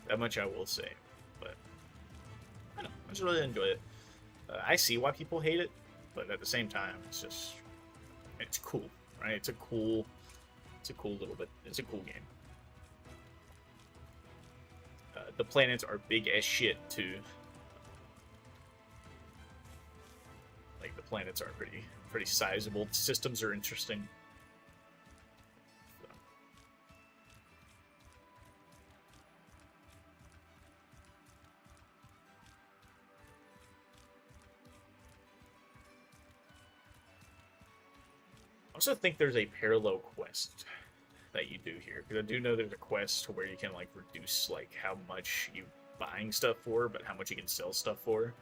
That much I will say. But I don't know, I just really enjoy it. I see why people hate it, but at the same time, it's cool, right? It's a cool little bit. It's a cool game. The planets are big as shit too. Like, the planets are pretty sizable. The systems are interesting. So. I also think there's a parallel quest that you do here, because I do know there's a quest where you can, like, reduce, like, how much you buying stuff for, but how much you can sell stuff for.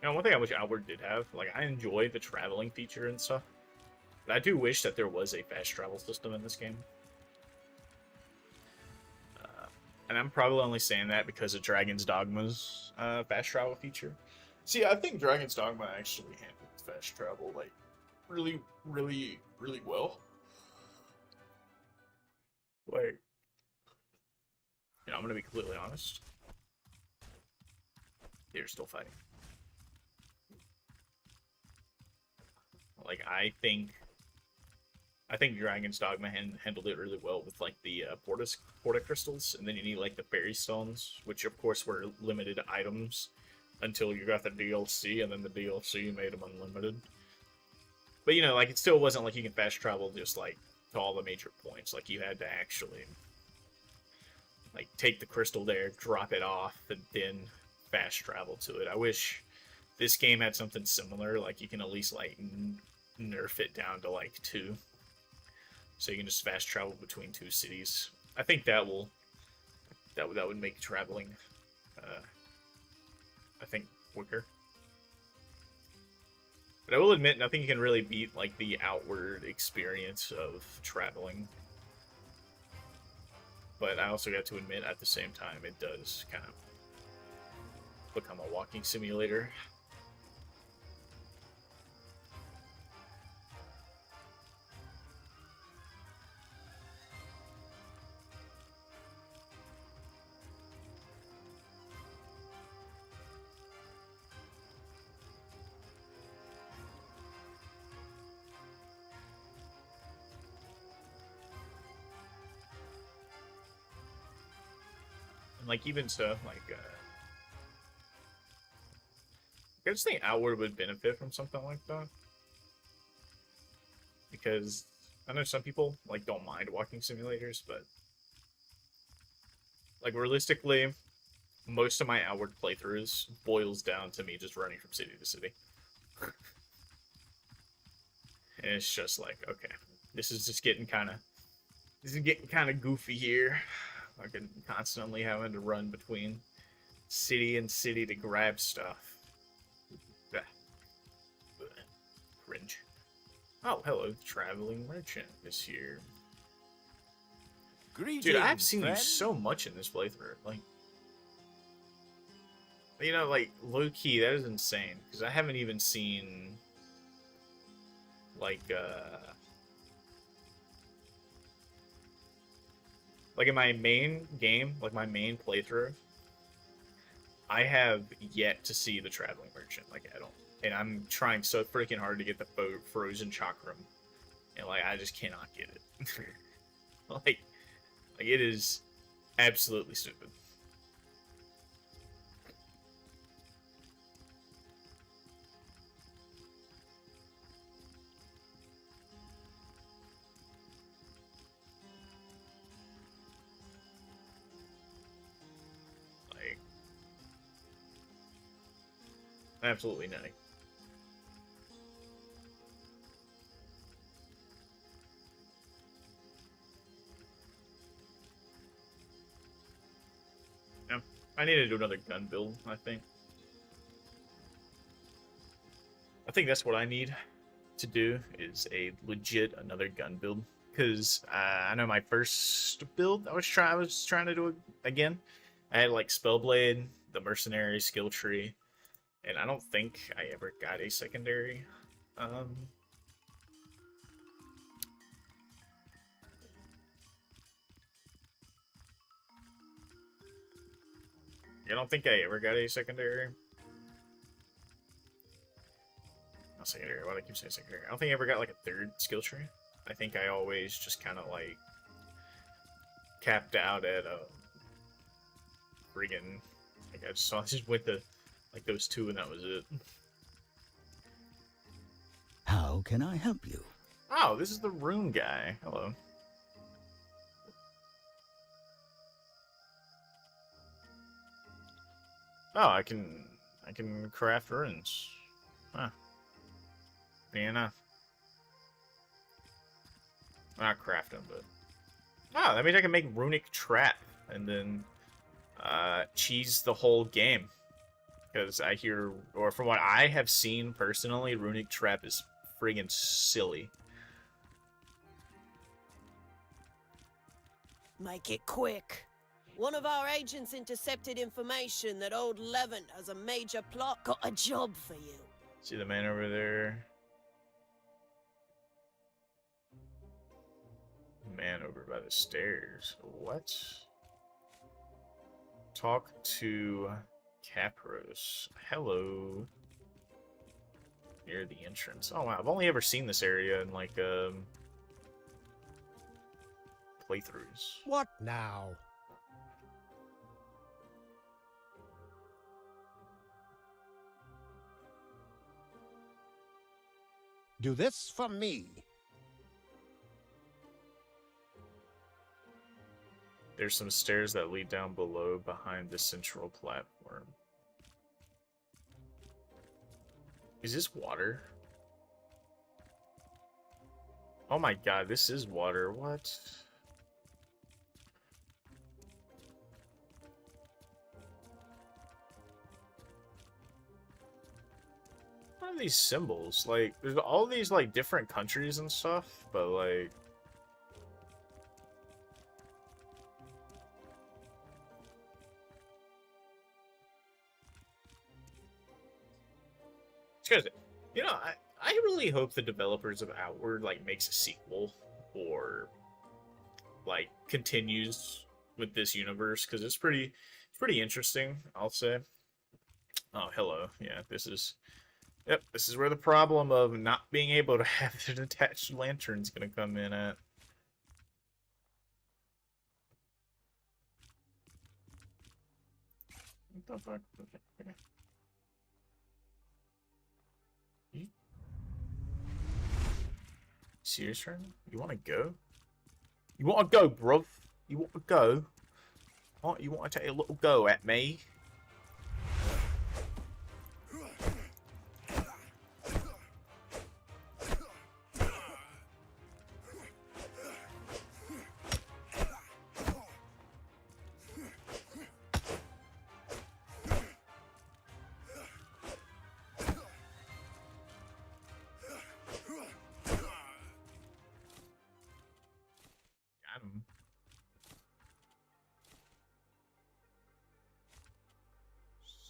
Now, one thing I wish Outward did have, like, I enjoy the traveling feature and stuff, but I do wish that there was a fast travel system in this game. And I'm probably only saying that because of Dragon's Dogma's fast travel feature. See, I think Dragon's Dogma actually handled fast travel, like, really, really, really well. Like, you know, I'm gonna be completely honest. They're still fighting. Like, I think Dragon's Dogma handled it really well with like the Porta crystals, and then you need like the fairy stones, which of course were limited items until you got the DLC, and then the DLC made them unlimited. But you know, like, it still wasn't like you can fast travel just like to all the major points. Like, you had to actually like take the crystal there, drop it off, and then fast travel to it. I wish this game had something similar. Like, you can at least like nerf it down to like 2, so you can just fast travel between 2 cities. I think that would make traveling, I think, quicker. But I will admit, nothing can really beat like the outward experience of traveling. But I also got to admit, at the same time, it does kind of become a walking simulator. And like, even so, like, I just think Outward would benefit from something like that. Because I know some people like don't mind walking simulators, but like, realistically, most of my Outward playthroughs boils down to me just running from city to city. And it's just like, okay, this is getting kind of goofy here. Like, constantly having to run between city and city to grab stuff. Cringe. Oh, hello, traveling merchant is here. Greetings, Dude, I've seen friend. you so much in this playthrough. Like, you know, like, low-key, that is insane. Because I haven't even seen, like in my main game, like my main playthrough, I have yet to see the traveling merchant, like, at all. And I'm trying so freaking hard to get the frozen chakram. And, like, I just cannot get it. like, it is absolutely stupid. Like, absolutely nutty. I need to do another gun build, I think. I think that's what I need to do, is a legit another gun build. Because I know my first build I was trying to do it again. I had like Spellblade, the Mercenary, Skill Tree, and I don't think I ever got a secondary. I don't think I ever got a secondary. Not secondary, why do I keep saying secondary? I don't think I ever got like a third skill tree. I think I always just kind of like capped out at a friggin', like, I just went to like those 2 and that was it. How can I help you? Oh, this is the rune guy. Hello. Oh, I can craft runes. Huh. Yeah, enough. Not craft them, but oh, that means I can make runic trap and then cheese the whole game. Because I hear, or from what I have seen personally, runic trap is friggin' silly. Make it quick. One of our agents intercepted information that old Levant has a major plot. Got a job for you. See the man over there? Man over by the stairs. What? Talk to Capros. Hello. Near the entrance. Oh wow, I've only ever seen this area in like playthroughs. What now? Do this for me. There's some stairs that lead down below behind the central platform. Is this water? Oh my god, this is water. What? What are these symbols? Like, there's all these, like, different countries and stuff, but, like... Because, you know, I really hope the developers of Outward, like, makes a sequel, or, like, continues with this universe, because it's pretty interesting, I'll say. Oh, hello. Yeah, this is... Yep, this is where the problem of not being able to have an attached lantern's gonna come in at. What the fuck? You serious right now? You wanna go? You wanna go, bruv? You wanna go? Oh, you wanna take a little go at me?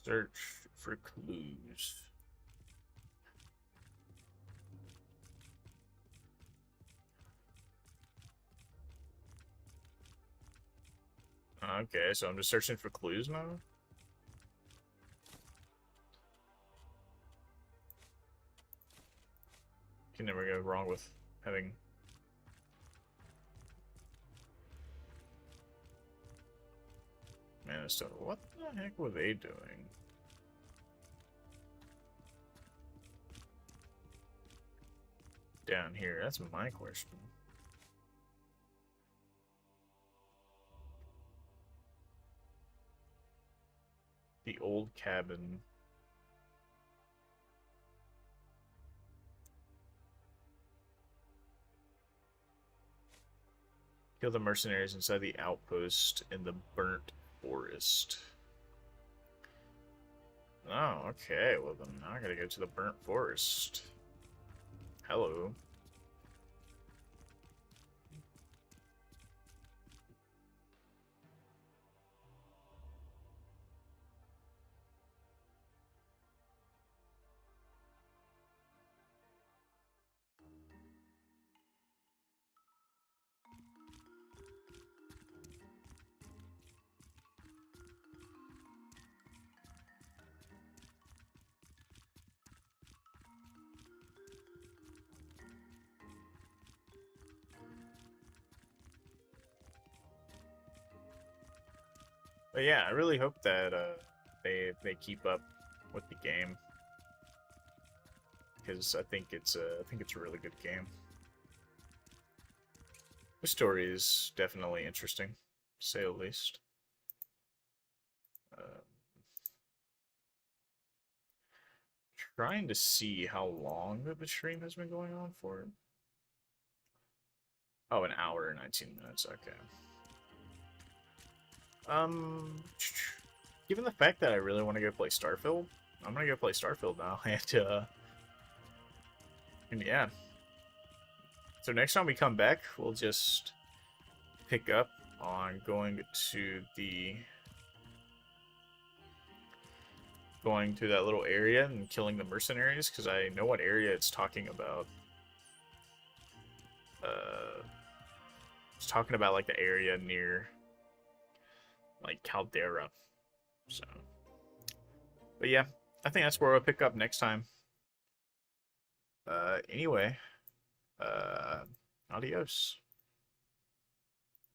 Search for clues. Okay, so I'm just searching for clues now? You can never go wrong with having... Man, so what the heck were they doing? Down here, that's my question. The old cabin. Kill the mercenaries inside the outpost in the burnt forest. Oh, okay. Well, then now I gotta go to the burnt forest. Hello. But yeah, I really hope that they keep up with the game, because I think it's a really good game. The story is definitely interesting, to say the least. Trying to see how long the stream has been going on for. Oh, an hour and 19 minutes. Okay. Given the fact that I really want to go play Starfield, I'm gonna go play Starfield now, and yeah. So next time we come back, we'll just pick up on going to that little area and killing the mercenaries, because I know what area it's talking about. talking about like the area near like Caldera. So, but yeah, I think that's where we'll pick up next time. Anyway, adios.